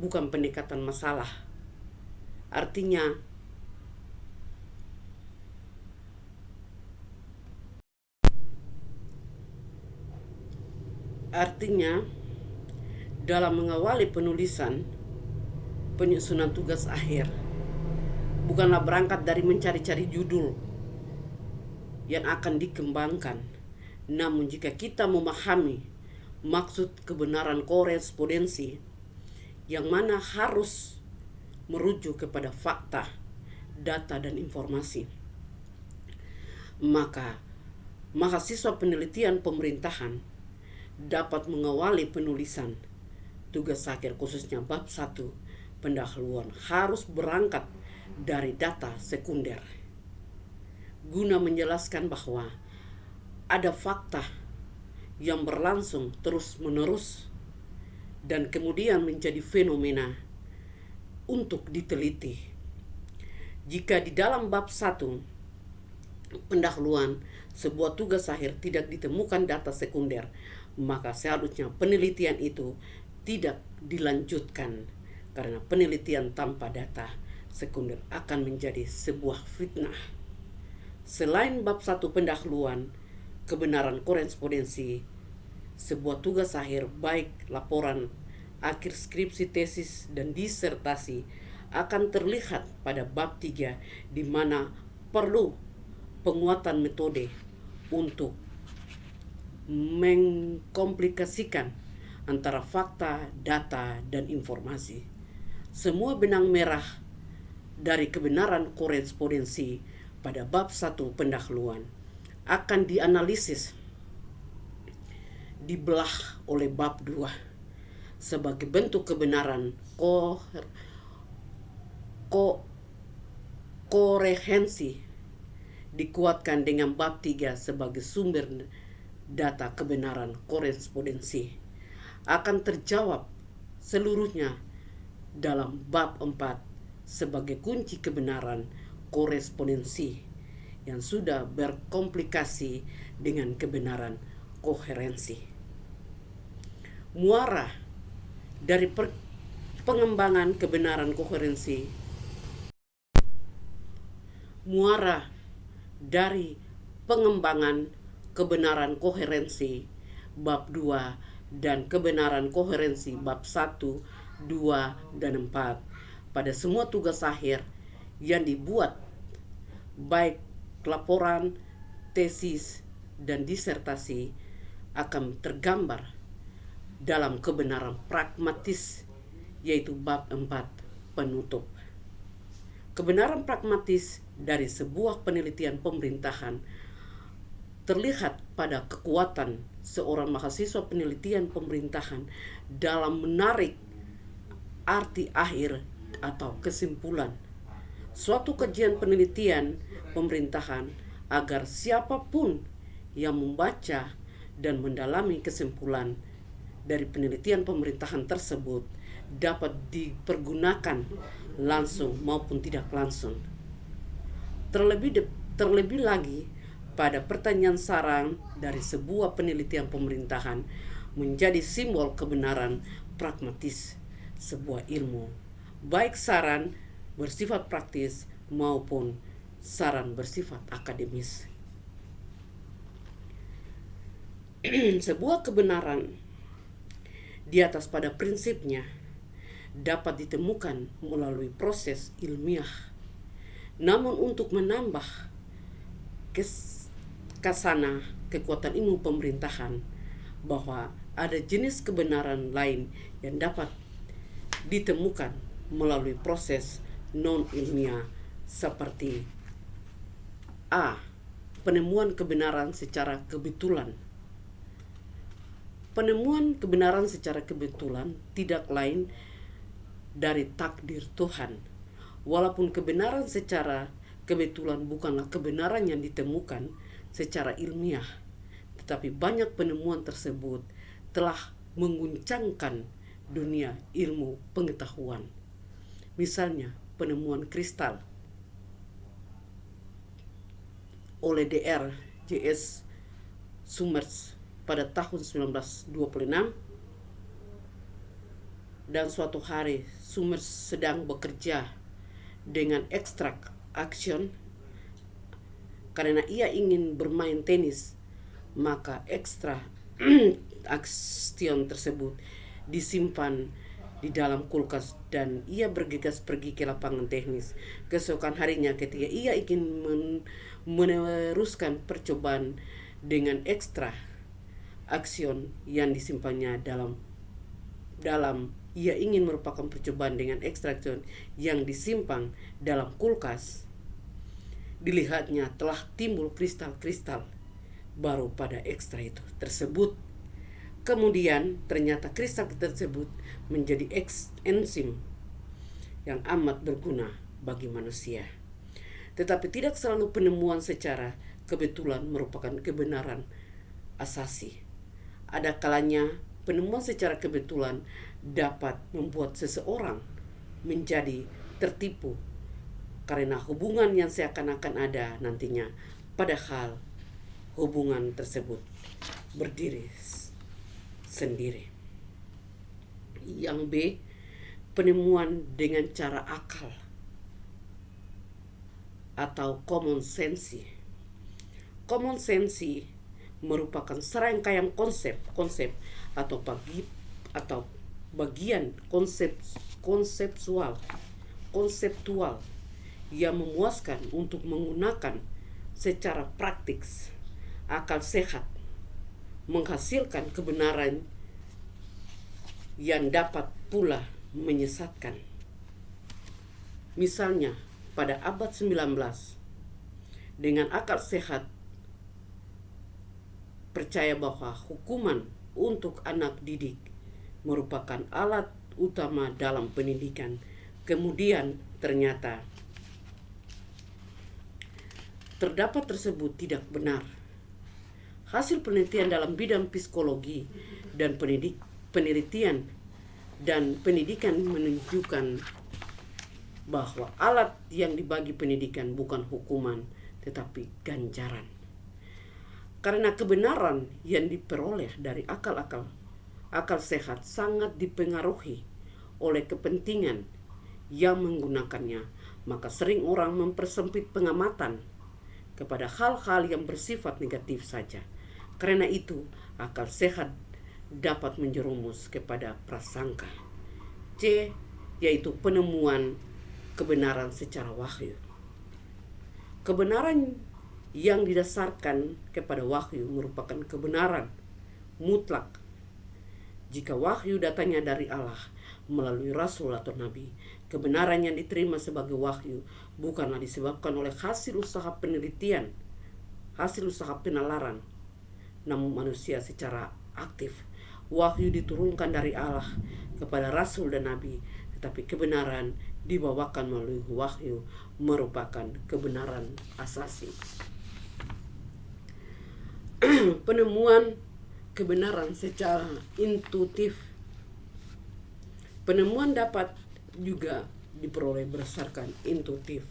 bukan pendekatan masalah. Artinya, dalam mengawali penulisan penyusunan tugas akhir bukanlah berangkat dari mencari-cari judul yang akan dikembangkan. Namun jika kita memahami maksud kebenaran korespondensi yang mana harus merujuk kepada fakta, data, dan informasi, maka mahasiswa penelitian pemerintahan dapat mengawali penulisan tugas akhir khususnya bab 1 pendahuluan harus berangkat dari data sekunder guna menjelaskan bahwa ada fakta yang berlangsung terus-menerus dan kemudian menjadi fenomena untuk diteliti. Jika di dalam bab 1 pendahuluan sebuah tugas akhir tidak ditemukan data sekunder, maka seharusnya penelitian itu tidak dilanjutkan karena penelitian tanpa data sekunder akan menjadi sebuah fitnah. Selain bab 1 pendahuluan kebenaran korespondensi, sebuah tugas akhir baik laporan akhir skripsi, tesis, dan disertasi akan terlihat pada bab 3 di mana perlu penguatan metode untuk mengkomplikasikan antara fakta, data, dan informasi. Semua benang merah dari kebenaran korespondensi pada bab 1 pendahuluan akan dianalisis dibelah oleh bab 2 sebagai bentuk kebenaran korehensi dikuatkan dengan bab 3 sebagai sumber data kebenaran korespondensi akan terjawab seluruhnya dalam bab 4 sebagai kunci kebenaran korespondensi yang sudah berkomplikasi dengan kebenaran koherensi. Muara dari pengembangan kebenaran koherensi, muara dari pengembangan kebenaran koherensi bab 2 dan kebenaran koherensi bab 1, 2, dan 4 pada semua tugas akhir yang dibuat baik laporan, tesis, dan disertasi akan tergambar dalam kebenaran pragmatis yaitu bab 4 penutup. Kebenaran pragmatis dari sebuah penelitian pemerintahan terlihat pada kekuatan seorang mahasiswa penelitian pemerintahan dalam menarik arti akhir atau kesimpulan suatu kajian penelitian pemerintahan agar siapapun yang membaca dan mendalami kesimpulan dari penelitian pemerintahan tersebut dapat dipergunakan langsung maupun tidak langsung. Terlebih lagi pada pertanyaan saran dari sebuah penelitian pemerintahan menjadi simbol kebenaran pragmatis sebuah ilmu, baik saran bersifat praktis maupun saran bersifat akademis. Sebuah kebenaran di atas pada prinsipnya dapat ditemukan melalui proses ilmiah. Namun untuk menambah kesana kekuatan ilmu pemerintahan bahwa ada jenis kebenaran lain yang dapat ditemukan melalui proses non-ilmiah seperti A. Penemuan kebenaran secara kebetulan. Penemuan kebenaran secara kebetulan tidak lain dari takdir Tuhan. Walaupun kebenaran secara kebetulan bukanlah kebenaran yang ditemukan secara ilmiah, tetapi banyak penemuan tersebut telah mengguncangkan dunia ilmu pengetahuan. Misalnya penemuan kristal oleh Dr. J.S. Summers pada tahun 1926, dan suatu hari Summers sedang bekerja dengan ekstrak action karena ia ingin bermain tenis, maka ekstrak action tersebut disimpan di dalam kulkas dan ia bergegas pergi ke lapangan teknis. Keesokan harinya ketika ia ingin meneruskan percobaan dengan ekstra aksion yang disimpannya dalam ia ingin merupakan percobaan dengan ekstraksion yang disimpan dalam kulkas, dilihatnya telah timbul kristal-kristal baru pada ekstra itu tersebut. Kemudian ternyata kristal tersebut menjadi enzim yang amat berguna bagi manusia. Tetapi tidak selalu penemuan secara kebetulan merupakan kebenaran asasi. Ada kalanya penemuan secara kebetulan dapat membuat seseorang menjadi tertipu karena hubungan yang seakan-akan ada nantinya, padahal hubungan tersebut berdiri sendiri. Yang B, penemuan dengan cara akal atau common sense. Common sense merupakan serangkaian konsep atau bagian konseptual yang memuaskan untuk menggunakan secara praktis akal sehat menghasilkan kebenaran yang dapat pula menyesatkan. Misalnya, pada abad 19, dengan akal sehat percaya bahwa hukuman untuk anak didik merupakan alat utama dalam pendidikan. Kemudian ternyata terdapat tersebut tidak benar. Hasil penelitian dalam bidang psikologi dan penelitian dan pendidikan menunjukkan bahwa alat yang dibagi pendidikan bukan hukuman tetapi ganjaran. Karena kebenaran yang diperoleh dari akal sehat sangat dipengaruhi oleh kepentingan yang menggunakannya, maka sering orang mempersempit pengamatan kepada hal-hal yang bersifat negatif saja. Karena itu, akal sehat dapat menjerumus kepada prasangka. C, yaitu penemuan kebenaran secara wahyu. Kebenaran yang didasarkan kepada wahyu merupakan kebenaran mutlak. Jika wahyu datangnya dari Allah melalui rasul atau nabi, kebenaran yang diterima sebagai wahyu bukanlah disebabkan oleh hasil usaha penelitian, hasil usaha penalaran, namun manusia secara aktif. Wahyu diturunkan dari Allah kepada rasul dan nabi, tetapi kebenaran dibawakan melalui wahyu merupakan kebenaran asasi. Penemuan kebenaran secara intuitif. Penemuan dapat juga diperoleh berdasarkan intuitif.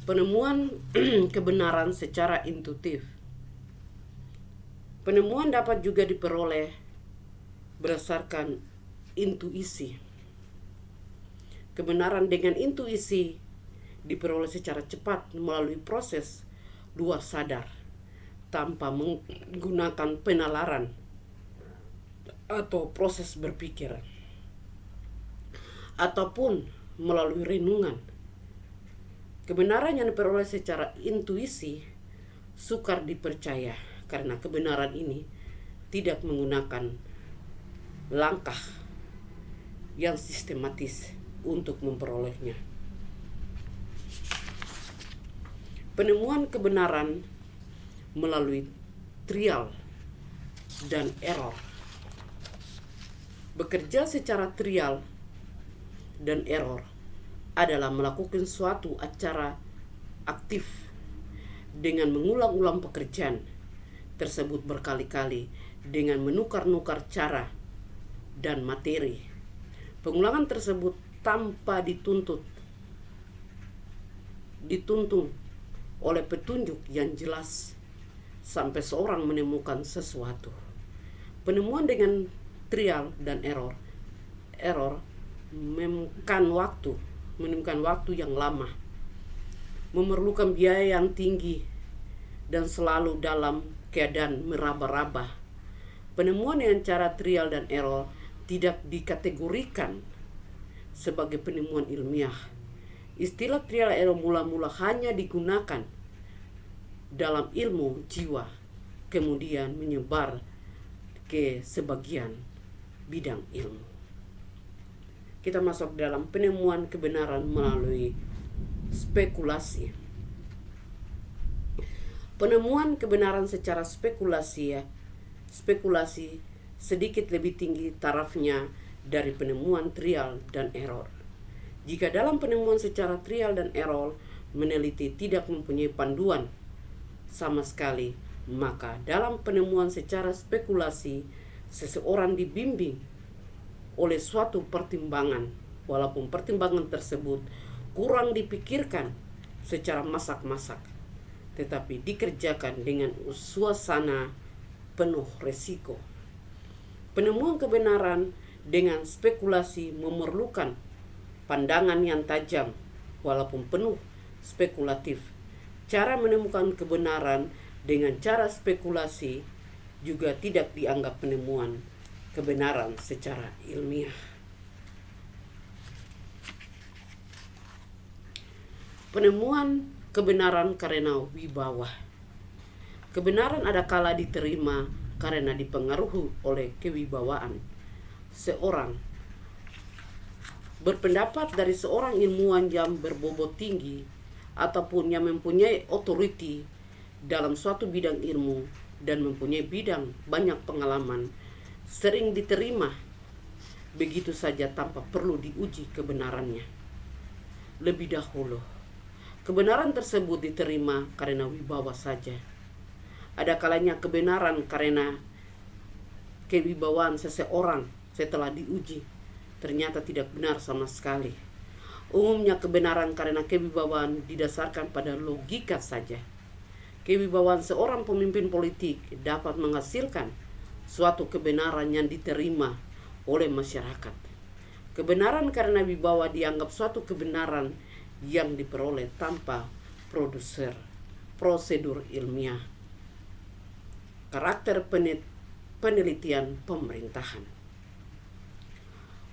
Penemuan kebenaran secara intuitif. Penemuan dapat juga diperoleh berdasarkan intuisi. Kebenaran dengan intuisi diperoleh secara cepat melalui proses luar sadar tanpa menggunakan penalaran atau proses berpikir ataupun melalui renungan. Kebenaran yang diperoleh secara intuisi sukar dipercaya karena kebenaran ini tidak menggunakan langkah yang sistematis untuk memperolehnya. Penemuan kebenaran melalui trial dan error. Bekerja secara trial dan error adalah melakukan suatu acara aktif dengan mengulang-ulang pekerjaan tersebut berkali-kali dengan menukar-nukar cara dan materi. Pengulangan tersebut tanpa dituntun oleh petunjuk yang jelas sampai seorang menemukan sesuatu. Penemuan dengan trial dan error memakan waktu yang lama, memerlukan biaya yang tinggi dan selalu dalam keadaan meraba-raba. Penemuan dengan cara trial dan error tidak dikategorikan sebagai penemuan ilmiah. Istilah trial error mula-mula hanya digunakan dalam ilmu jiwa, kemudian menyebar ke sebagian bidang ilmu. Kita masuk dalam penemuan kebenaran melalui spekulasi. Penemuan kebenaran secara spekulasi sedikit lebih tinggi tarafnya dari penemuan trial dan error. Jika dalam penemuan secara trial dan error meneliti tidak mempunyai panduan sama sekali, maka dalam penemuan secara spekulasi seseorang dibimbing oleh suatu pertimbangan, walaupun pertimbangan tersebut kurang dipikirkan secara masak-masak, tetapi dikerjakan dengan suasana penuh resiko. Penemuan kebenaran dengan spekulasi memerlukan pandangan yang tajam, walaupun penuh spekulatif. Cara menemukan kebenaran dengan cara spekulasi juga tidak dianggap penemuan kebenaran secara ilmiah. Penemuan kebenaran karena wibawa. Kebenaran ada kala diterima karena dipengaruhi oleh kewibawaan seorang. Berpendapat dari seorang ilmuwan yang berbobot tinggi ataupun yang mempunyai otoriti dalam suatu bidang ilmu dan mempunyai banyak pengalaman sering diterima begitu saja tanpa perlu diuji kebenarannya. Lebih dahulu, kebenaran tersebut diterima karena wibawa saja. Ada kalanya kebenaran karena kewibawaan seseorang setelah diuji ternyata tidak benar sama sekali. Umumnya kebenaran karena kewibawaan didasarkan pada logika saja. Kewibawaan seorang pemimpin politik dapat menghasilkan suatu kebenaran yang diterima oleh masyarakat. Kebenaran karena wibawa dianggap suatu kebenaran yang diperoleh tanpa prosedur ilmiah. Karakter penelitian pemerintahan.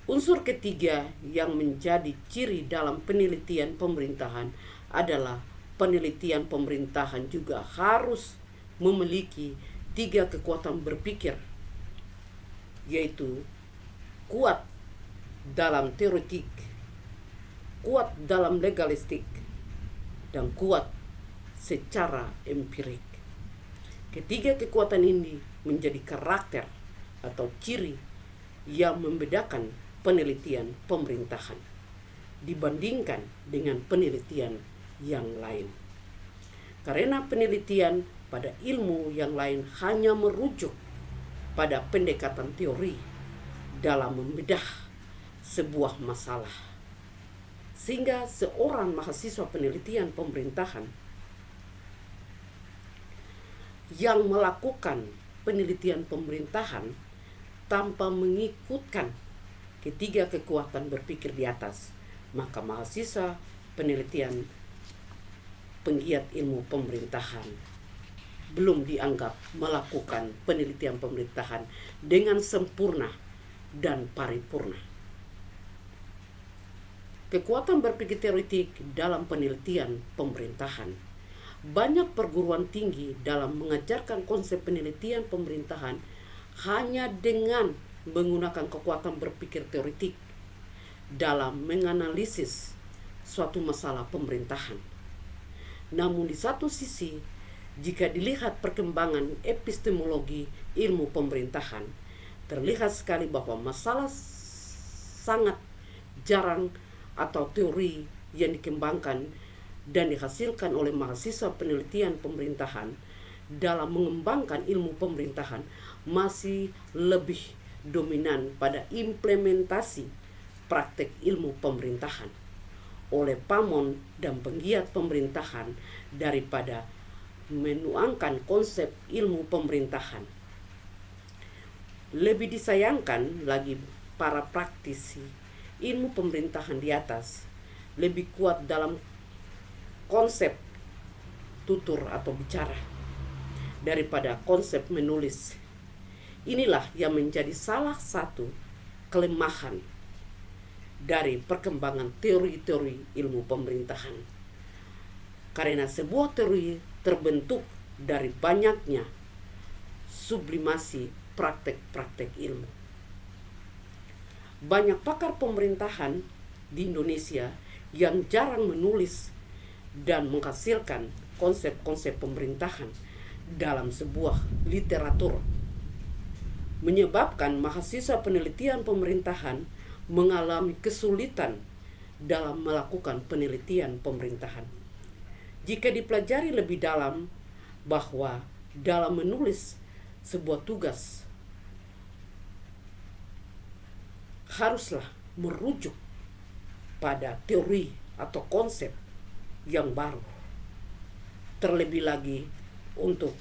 Unsur ketiga yang menjadi ciri dalam penelitian pemerintahan adalah penelitian pemerintahan juga harus memiliki 3 kekuatan berpikir, yaitu kuat dalam teoretik, kuat dalam legalistik, dan kuat secara empirik. Ketiga kekuatan ini menjadi karakter atau ciri yang membedakan penelitian pemerintahan dibandingkan dengan penelitian yang lain. Karena penelitian pada ilmu yang lain hanya merujuk pada pendekatan teori dalam membedah sebuah masalah, sehingga seorang mahasiswa penelitian pemerintahan yang melakukan penelitian pemerintahan tanpa mengikutkan ketiga kekuatan berpikir di atas, maka mahasiswa penelitian penggiat ilmu pemerintahan belum dianggap melakukan penelitian pemerintahan dengan sempurna dan paripurna. Kekuatan berpikir teoretik dalam penelitian pemerintahan. Banyak perguruan tinggi dalam mengajarkan konsep penelitian pemerintahan hanya dengan menggunakan kekuatan berpikir teoretik dalam menganalisis suatu masalah pemerintahan. Namun di satu sisi, jika dilihat perkembangan epistemologi ilmu pemerintahan, terlihat sekali bahwa masalah sangat jarang atau teori yang dikembangkan dan dihasilkan oleh mahasiswa penelitian pemerintahan dalam mengembangkan ilmu pemerintahan masih lebih dominan pada implementasi praktek ilmu pemerintahan oleh pamon dan penggiat pemerintahan daripada menuangkan konsep ilmu pemerintahan. Lebih disayangkan lagi para praktisi ilmu pemerintahan di atas lebih kuat dalam konsep tutur atau bicara daripada konsep menulis. Inilah yang menjadi salah satu kelemahan dari perkembangan teori-teori ilmu pemerintahan. Karena sebuah teori terbentuk dari banyaknya sublimasi praktek-praktek ilmu. Banyak pakar pemerintahan di Indonesia yang jarang menulis dan menghasilkan konsep-konsep pemerintahan dalam sebuah literatur, menyebabkan mahasiswa penelitian pemerintahan mengalami kesulitan dalam melakukan penelitian pemerintahan. Jika dipelajari lebih dalam bahwa dalam menulis sebuah tugas haruslah merujuk pada teori atau konsep yang baru. Terlebih lagi untuk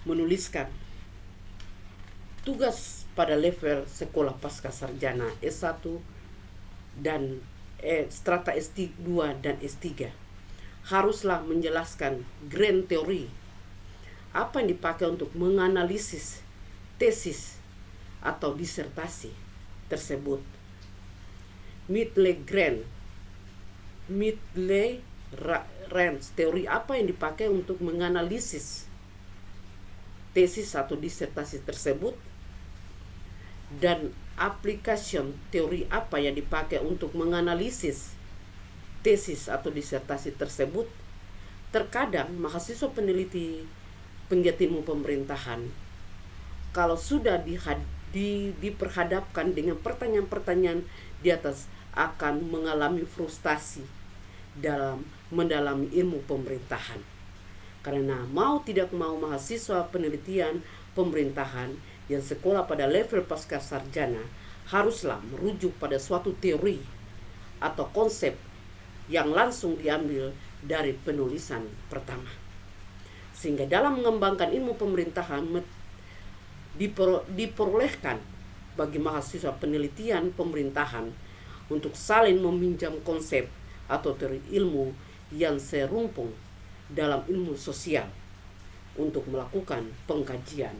menuliskan tugas pada level sekolah pasca sarjana S1 dan strata S2 dan S3 haruslah menjelaskan grand teori apa yang dipakai untuk menganalisis tesis atau disertasi tersebut. Midley range teori apa yang dipakai untuk menganalisis tesis atau disertasi tersebut, dan application teori apa yang dipakai untuk menganalisis tesis atau disertasi tersebut. Terkadang mahasiswa peneliti penggiat ilmu pemerintahan kalau sudah diperhadapkan dengan pertanyaan-pertanyaan di atas akan mengalami frustasi dalam mendalami ilmu pemerintahan. Karena mau tidak mau mahasiswa penelitian pemerintahan yang sekolah pada level pasca sarjana haruslah merujuk pada suatu teori atau konsep yang langsung diambil dari penulisan pertama. Sehingga dalam mengembangkan ilmu pemerintahan diperolehkan bagi mahasiswa penelitian pemerintahan untuk saling meminjam konsep atau teori ilmu yang serumpung dalam ilmu sosial untuk melakukan pengkajian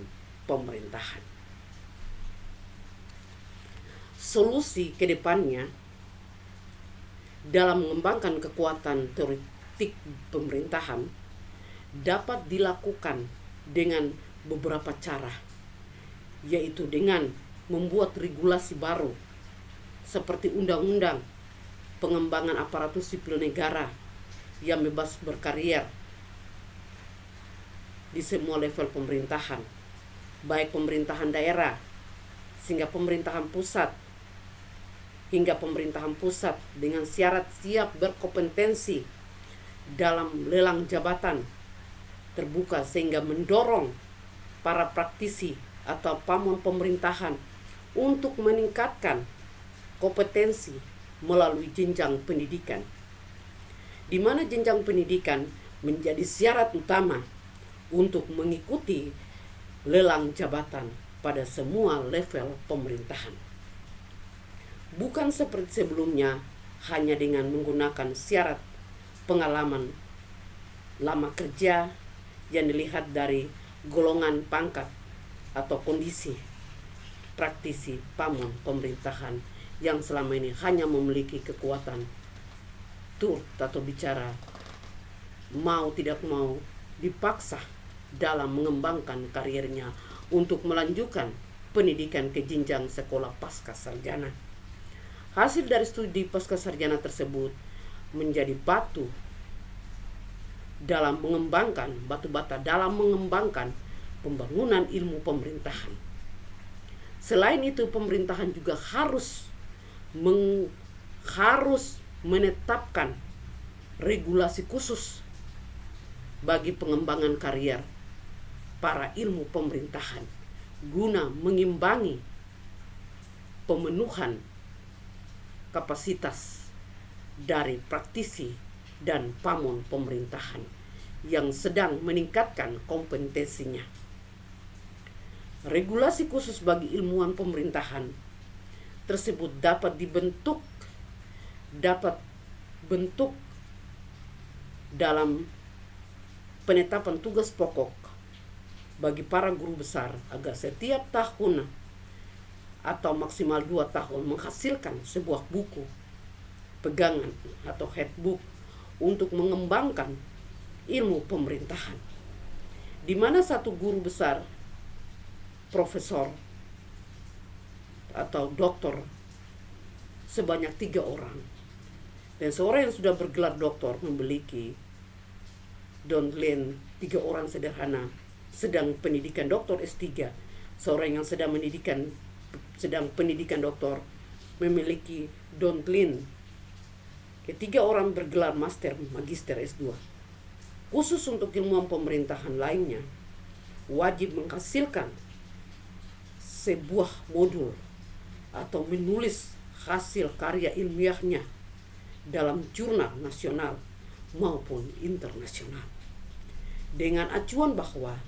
pemerintahan. Solusi ke depannya dalam mengembangkan kekuatan teoretik pemerintahan dapat dilakukan dengan beberapa cara, yaitu dengan membuat regulasi baru seperti undang-undang pengembangan aparatus sipil negara yang bebas berkarir di semua level pemerintahan, baik pemerintahan daerah hingga pemerintahan pusat dengan syarat siap berkompetensi dalam lelang jabatan terbuka, sehingga mendorong para praktisi atau pamong pemerintahan untuk meningkatkan kompetensi melalui jenjang pendidikan, di mana jenjang pendidikan menjadi syarat utama untuk mengikuti lelang jabatan pada semua level pemerintahan. Bukan seperti sebelumnya hanya dengan menggunakan syarat pengalaman lama kerja yang dilihat dari golongan pangkat atau kondisi praktisi pamong pemerintahan yang selama ini hanya memiliki kekuatan turut atau bicara mau tidak mau dipaksa dalam mengembangkan karirnya untuk melanjutkan pendidikan ke jenjang sekolah pasca sarjana. Hasil dari studi pasca sarjana tersebut menjadi batu bata dalam mengembangkan pembangunan ilmu pemerintahan. Selain itu, pemerintahan juga harus menetapkan regulasi khusus bagi pengembangan karier para ilmu pemerintahan guna mengimbangi pemenuhan kapasitas dari praktisi dan pamong pemerintahan yang sedang meningkatkan kompetensinya. Regulasi khusus bagi ilmuwan pemerintahan tersebut dapat bentuk dalam penetapan tugas pokok bagi para guru besar agar setiap tahun atau maksimal 2 tahun menghasilkan sebuah buku pegangan atau headbook untuk mengembangkan ilmu pemerintahan, di mana satu guru besar, profesor atau doktor sebanyak 3 orang, dan seorang yang sudah bergelar doktor memiliki doktrin 3 orang sederhana sedang pendidikan doktor S3. Seorang yang sedang pendidikan doktor memiliki doktrin. Ketiga orang bergelar master, magister S2. Khusus untuk ilmuwan pemerintahan lainnya, wajib menghasilkan sebuah modul atau menulis hasil karya ilmiahnya dalam jurnal nasional maupun internasional, dengan acuan bahwa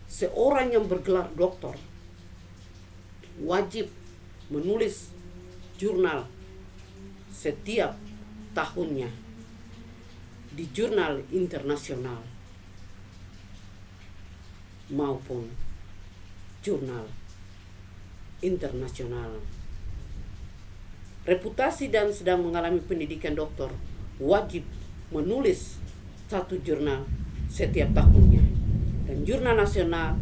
seorang yang bergelar doktor wajib menulis jurnal setiap tahunnya di jurnal internasional maupun jurnal internasional. Reputasi dan sedang mengalami pendidikan doktor wajib menulis satu jurnal setiap tahunnya, dan jurnal nasional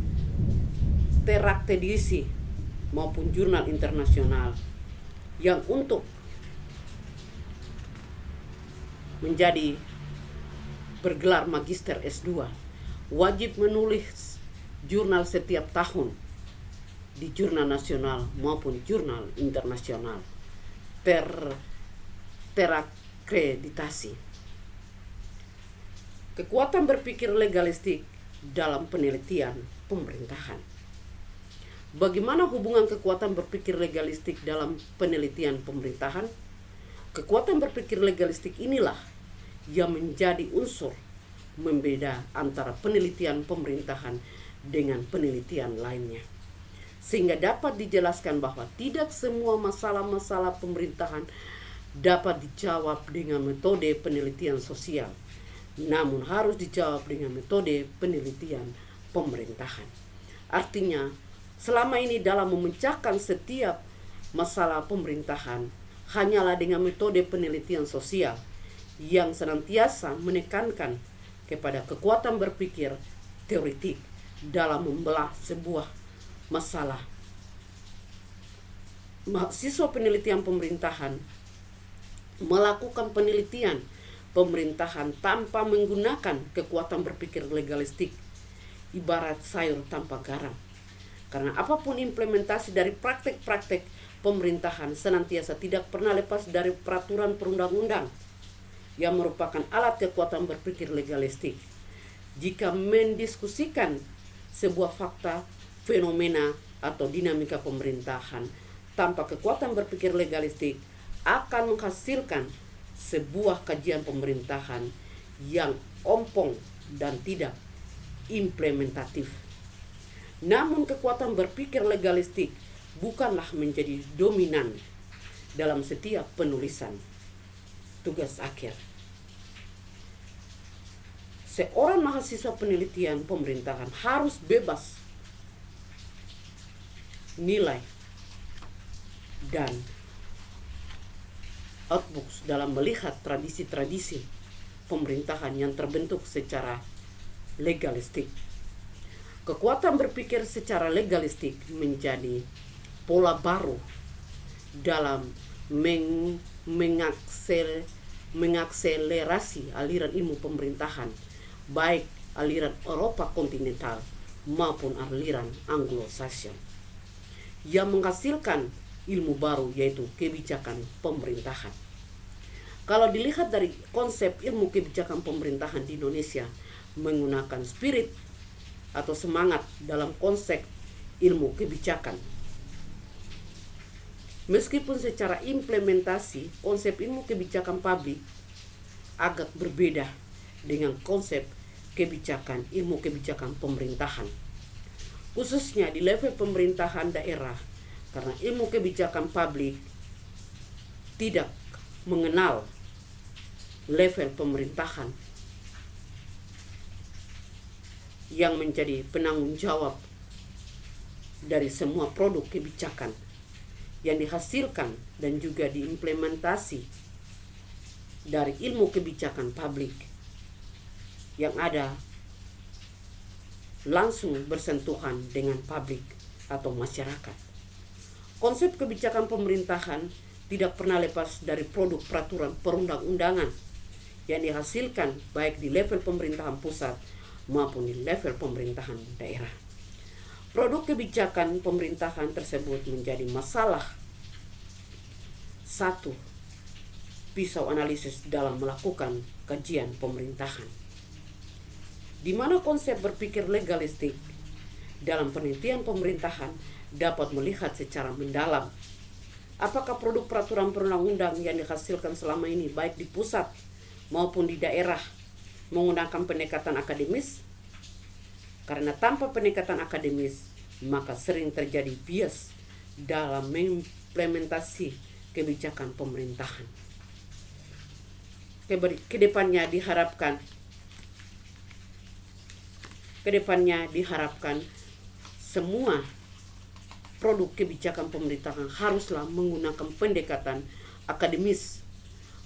terakreditasi maupun jurnal internasional yang untuk menjadi bergelar magister S2 wajib menulis jurnal setiap tahun di jurnal nasional maupun jurnal internasional terakreditasi. Kekuatan berpikir legalistik dalam penelitian pemerintahan. Bagaimana hubungan kekuatan berpikir legalistik dalam penelitian pemerintahan? Kekuatan berpikir legalistik inilah yang menjadi unsur membeda antara penelitian pemerintahan dengan penelitian lainnya, sehingga dapat dijelaskan bahwa tidak semua masalah-masalah pemerintahan dapat dijawab dengan metode penelitian sosial, namun harus dijawab dengan metode penelitian pemerintahan. Artinya, selama ini dalam memecahkan setiap masalah pemerintahan hanyalah dengan metode penelitian sosial yang senantiasa menekankan kepada kekuatan berpikir teoritik dalam membelah sebuah masalah. Mahasiswa penelitian pemerintahan melakukan penelitian pemerintahan tanpa menggunakan kekuatan berpikir legalistik, ibarat sayur tanpa garam. Karena apapun implementasi dari praktek-praktek pemerintahan senantiasa tidak pernah lepas dari peraturan perundang-undang yang merupakan alat kekuatan berpikir legalistik. Jika mendiskusikan sebuah fakta, fenomena, atau dinamika pemerintahan tanpa kekuatan berpikir legalistik akan menghasilkan sebuah kajian pemerintahan yang ompong dan tidak implementatif. Namun kekuatan berpikir legalistik bukanlah menjadi dominan dalam setiap penulisan tugas akhir. Seorang mahasiswa penelitian pemerintahan harus bebas nilai dan outbooks dalam melihat tradisi-tradisi pemerintahan yang terbentuk secara legalistik. Kekuatan berpikir secara legalistik menjadi pola baru dalam mengakselerasi aliran ilmu pemerintahan, baik aliran Eropa kontinental maupun aliran Anglo-Saxon, yang menghasilkan ilmu baru yaitu kebijakan pemerintahan. Kalau dilihat dari konsep ilmu kebijakan pemerintahan di Indonesia menggunakan spirit atau semangat dalam konsep ilmu kebijakan, meskipun secara implementasi konsep ilmu kebijakan publik agak berbeda dengan konsep kebijakan ilmu kebijakan pemerintahan, khususnya di level pemerintahan daerah, karena ilmu kebijakan publik tidak mengenal level pemerintahan yang menjadi penanggung jawab dari semua produk kebijakan yang dihasilkan dan juga diimplementasi dari ilmu kebijakan publik yang ada langsung bersentuhan dengan publik atau masyarakat. Konsep kebijakan pemerintahan tidak pernah lepas dari produk peraturan perundang-undangan yang dihasilkan baik di level pemerintahan pusat maupun di level pemerintahan daerah. Produk kebijakan pemerintahan tersebut menjadi masalah satu pisau analisis dalam melakukan kajian pemerintahan, di mana konsep berpikir legalistik dalam penelitian pemerintahan dapat melihat secara mendalam apakah produk peraturan perundang-undang yang dihasilkan selama ini baik di pusat maupun di daerah menggunakan pendekatan akademis. Karena tanpa pendekatan akademis maka sering terjadi bias dalam mengimplementasi kebijakan pemerintahan. Kedepannya diharapkan semua produk kebijakan pemerintahan haruslah menggunakan pendekatan akademis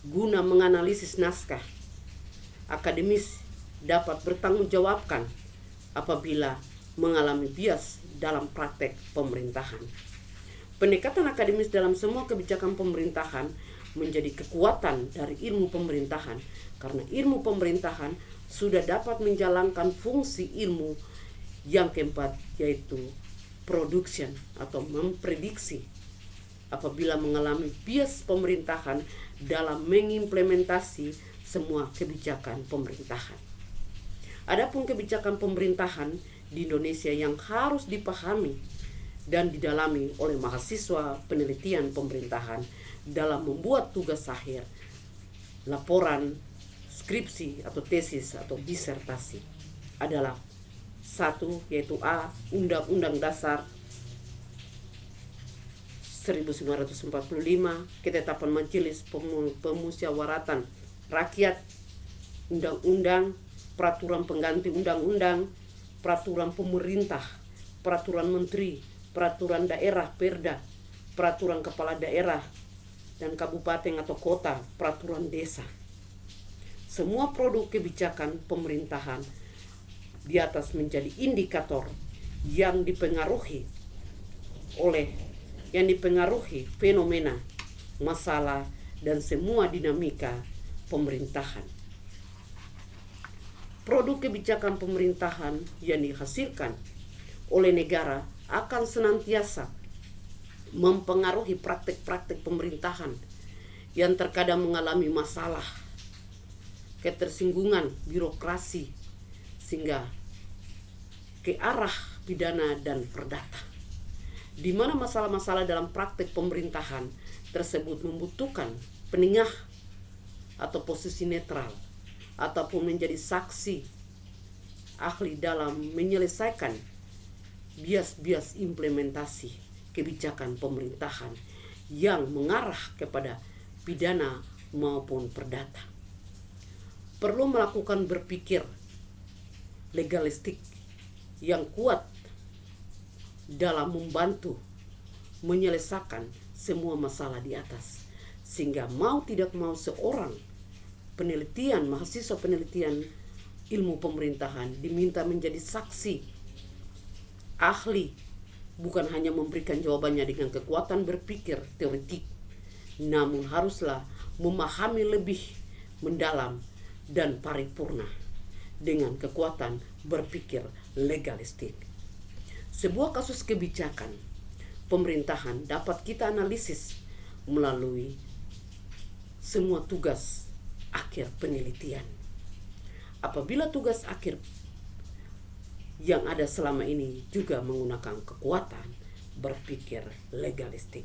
guna menganalisis naskah. Akademis dapat bertanggungjawabkan apabila mengalami bias dalam praktek pemerintahan. Pendekatan akademis dalam semua kebijakan pemerintahan menjadi kekuatan dari ilmu pemerintahan, karena ilmu pemerintahan sudah dapat menjalankan fungsi ilmu yang keempat, yaitu production atau memprediksi apabila mengalami bias pemerintahan dalam mengimplementasi semua kebijakan pemerintahan. Adapun kebijakan pemerintahan di Indonesia yang harus dipahami dan didalami oleh mahasiswa penelitian pemerintahan dalam membuat tugas akhir, laporan, skripsi atau tesis atau disertasi adalah satu, yaitu A. Undang-Undang Dasar 1945, ketetapan Majelis Pemusyawaratan Rakyat, undang-undang, peraturan pengganti undang-undang, peraturan pemerintah, peraturan menteri, peraturan daerah perda, peraturan kepala daerah dan kabupaten atau kota, peraturan desa. Semua produk kebijakan pemerintahan di atas menjadi indikator yang dipengaruhi fenomena, masalah, dan semua dinamika pemerintahan. Produk kebijakan pemerintahan yang dihasilkan oleh negara akan senantiasa mempengaruhi praktek-praktek pemerintahan yang terkadang mengalami masalah, ketersinggungan birokrasi, sehingga ke arah pidana dan perdata, di mana masalah-masalah dalam praktek pemerintahan tersebut membutuhkan penengah atau posisi netral ataupun menjadi saksi ahli dalam menyelesaikan bias-bias implementasi kebijakan pemerintahan yang mengarah kepada pidana maupun perdata. Perlu melakukan berpikir legalistik yang kuat dalam membantu menyelesaikan semua masalah di atas, sehingga mau tidak mau seorang mahasiswa penelitian ilmu pemerintahan diminta menjadi saksi ahli, bukan hanya memberikan jawabannya dengan kekuatan berpikir teoretik, namun haruslah memahami lebih mendalam dan paripurna dengan kekuatan berpikir legalistik. Sebuah kasus kebijakan pemerintahan dapat kita analisis melalui semua tugas akhir penelitian. Apabila tugas akhir yang ada selama ini juga menggunakan kekuatan berpikir legalistik.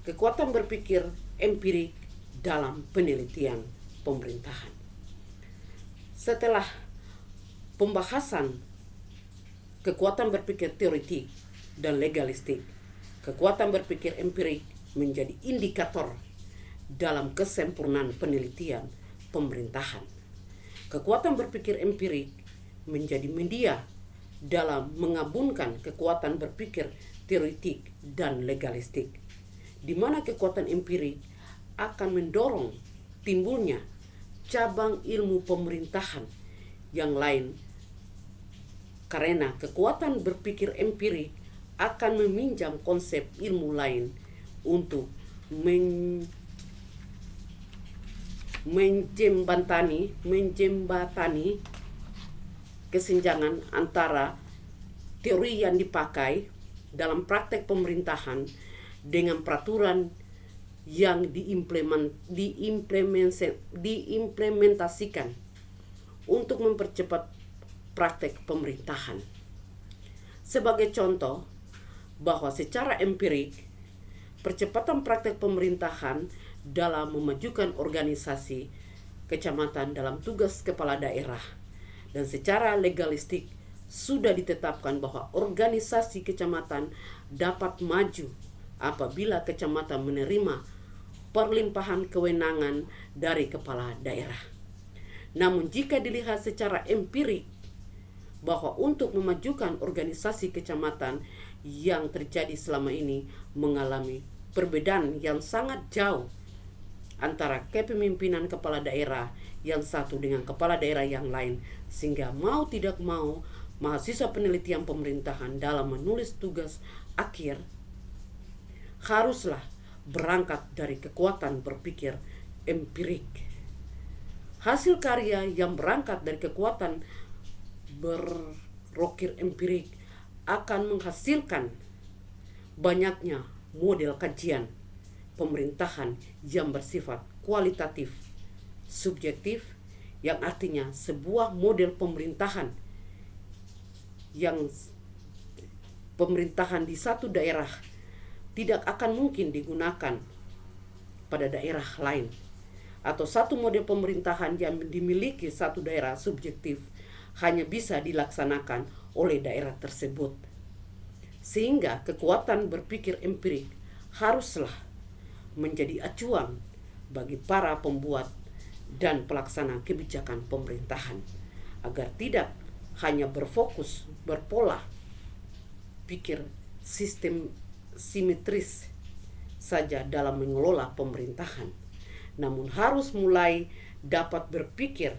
Kekuatan berpikir empirik dalam penelitian pemerintahan. Setelah pembahasan kekuatan berpikir teoretik dan legalistik, kekuatan berpikir empirik menjadi indikator dalam kesempurnaan penelitian pemerintahan. Kekuatan berpikir empirik menjadi media dalam mengabunkan kekuatan berpikir teoretik dan legalistik, di mana kekuatan empirik akan mendorong timbulnya cabang ilmu pemerintahan yang lain, karena kekuatan berpikir empirik akan meminjam konsep ilmu lain untuk menjembatani kesenjangan antara teori yang dipakai dalam praktek pemerintahan dengan peraturan yang diimplementasikan untuk mempercepat praktek pemerintahan. Sebagai contoh, bahwa secara empirik, percepatan praktek pemerintahan dalam memajukan organisasi kecamatan dalam tugas kepala daerah, dan secara legalistik sudah ditetapkan bahwa organisasi kecamatan dapat maju apabila kecamatan menerima perlimpahan kewenangan dari kepala daerah. Namun jika dilihat secara empirik bahwa untuk memajukan organisasi kecamatan yang terjadi selama ini mengalami perbedaan yang sangat jauh antara kepemimpinan kepala daerah yang satu dengan kepala daerah yang lain, sehingga mau tidak mau mahasiswa penelitian pemerintahan dalam menulis tugas akhir haruslah berangkat dari kekuatan berpikir empirik. Hasil karya yang berangkat dari kekuatan berpikir empirik akan menghasilkan banyaknya model kajian pemerintahan yang bersifat kualitatif subjektif, yang artinya sebuah model pemerintahan di satu daerah tidak akan mungkin digunakan pada daerah lain, atau satu model pemerintahan yang dimiliki satu daerah subjektif hanya bisa dilaksanakan oleh daerah tersebut. Sehingga kekuatan berpikir empirik haruslah menjadi acuan bagi para pembuat dan pelaksana kebijakan pemerintahan, agar tidak hanya berpola pikir sistem simetris saja dalam mengelola pemerintahan, namun harus mulai dapat berpikir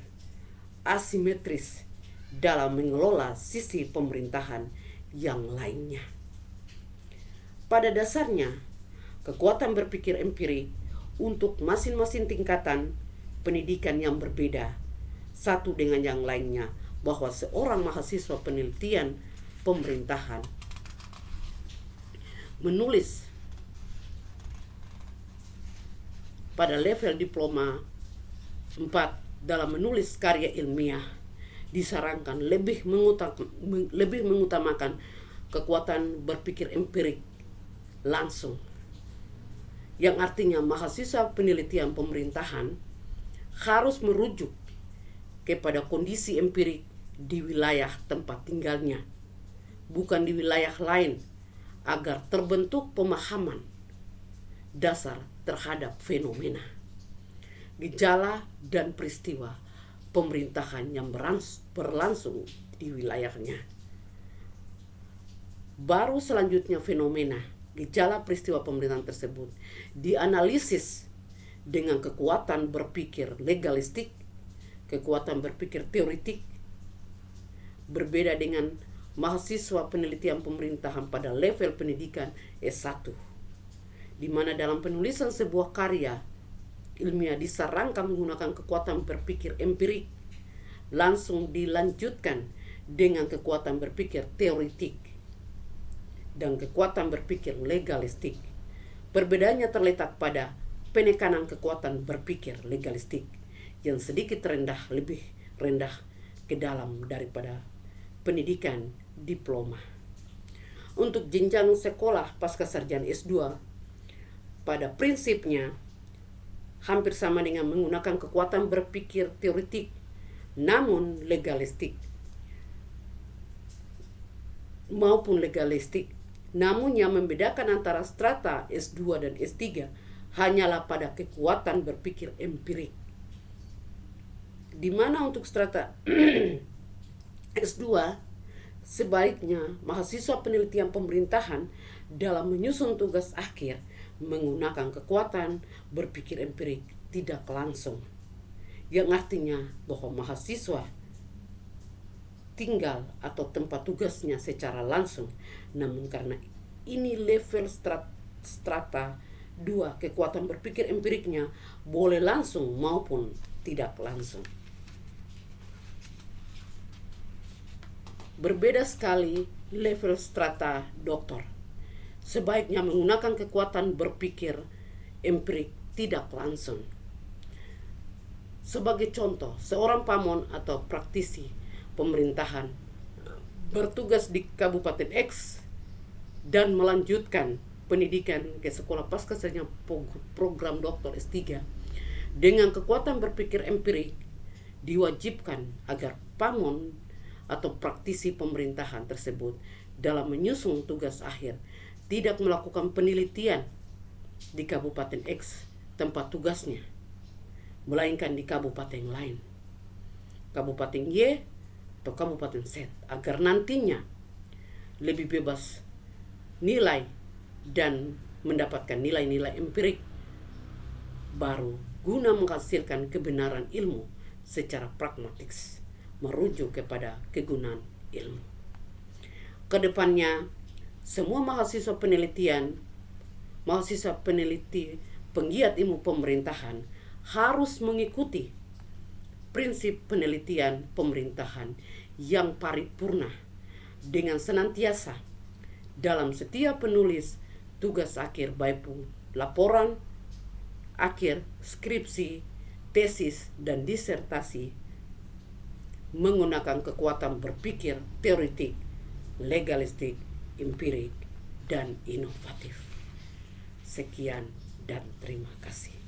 asimetris dalam mengelola sisi pemerintahan yang lainnya. Pada dasarnya, kekuatan berpikir empirik untuk masing-masing tingkatan pendidikan yang berbeda satu dengan yang lainnya, bahwa seorang mahasiswa penelitian pemerintahan menulis pada level diploma 4 dalam menulis karya ilmiah disarankan lebih mengutamakan kekuatan berpikir empirik langsung, yang artinya mahasiswa penelitian pemerintahan harus merujuk kepada kondisi empirik di wilayah tempat tinggalnya, bukan di wilayah lain, agar terbentuk pemahaman dasar terhadap fenomena, gejala, dan peristiwa pemerintahan yang berlangsung di wilayahnya. Baru selanjutnya fenomena, gejala, peristiwa pemerintahan tersebut dianalisis dengan kekuatan berpikir legalistik, kekuatan berpikir teoretik, berbeda dengan mahasiswa penelitian pemerintahan pada level pendidikan S1, di mana dalam penulisan sebuah karya ilmiah disarankan menggunakan kekuatan berpikir empirik, langsung dilanjutkan dengan kekuatan berpikir teoretik dan kekuatan berpikir legalistik. Perbedaannya terletak pada penekanan kekuatan berpikir legalistik yang sedikit lebih rendah ke dalam daripada pendidikan diploma. Untuk jenjang sekolah pasca sarjana S2, pada prinsipnya hampir sama dengan menggunakan kekuatan berpikir teoretik namun legalistik maupun legalistik. Namun yang membedakan antara strata S2 dan S3 hanyalah pada kekuatan berpikir empirik, di mana untuk strata S2 Sebaiknya mahasiswa penelitian pemerintahan dalam menyusun tugas akhir menggunakan kekuatan berpikir empirik tidak langsung, yang artinya bahwa mahasiswa tinggal atau tempat tugasnya secara langsung, namun karena ini level strata 2, kekuatan berpikir empiriknya boleh langsung maupun tidak langsung. Berbeda sekali level strata doktor. Sebaiknya menggunakan kekuatan berpikir empirik tidak langsung. Sebagai contoh, seorang pamon atau praktisi pemerintahan bertugas di Kabupaten X dan melanjutkan pendidikan ke sekolah pasca sarjana program doktor S3 dengan kekuatan berpikir empirik, diwajibkan agar pamon atau praktisi pemerintahan tersebut dalam menyusun tugas akhir tidak melakukan penelitian di Kabupaten X tempat tugasnya, melainkan di kabupaten lain, Kabupaten Y atau Kabupaten Z, agar nantinya lebih bebas nilai dan mendapatkan nilai-nilai empirik baru guna menghasilkan kebenaran ilmu secara pragmatis, merujuk kepada kegunaan ilmu. Kedepannya, semua mahasiswa peneliti penggiat ilmu pemerintahan harus mengikuti prinsip penelitian pemerintahan yang paripurna dengan senantiasa dalam setiap penulis tugas akhir, baik laporan akhir, skripsi, tesis, dan disertasi, menggunakan kekuatan berpikir teoretik, legalistik, empirik, dan inovatif. Sekian dan terima kasih.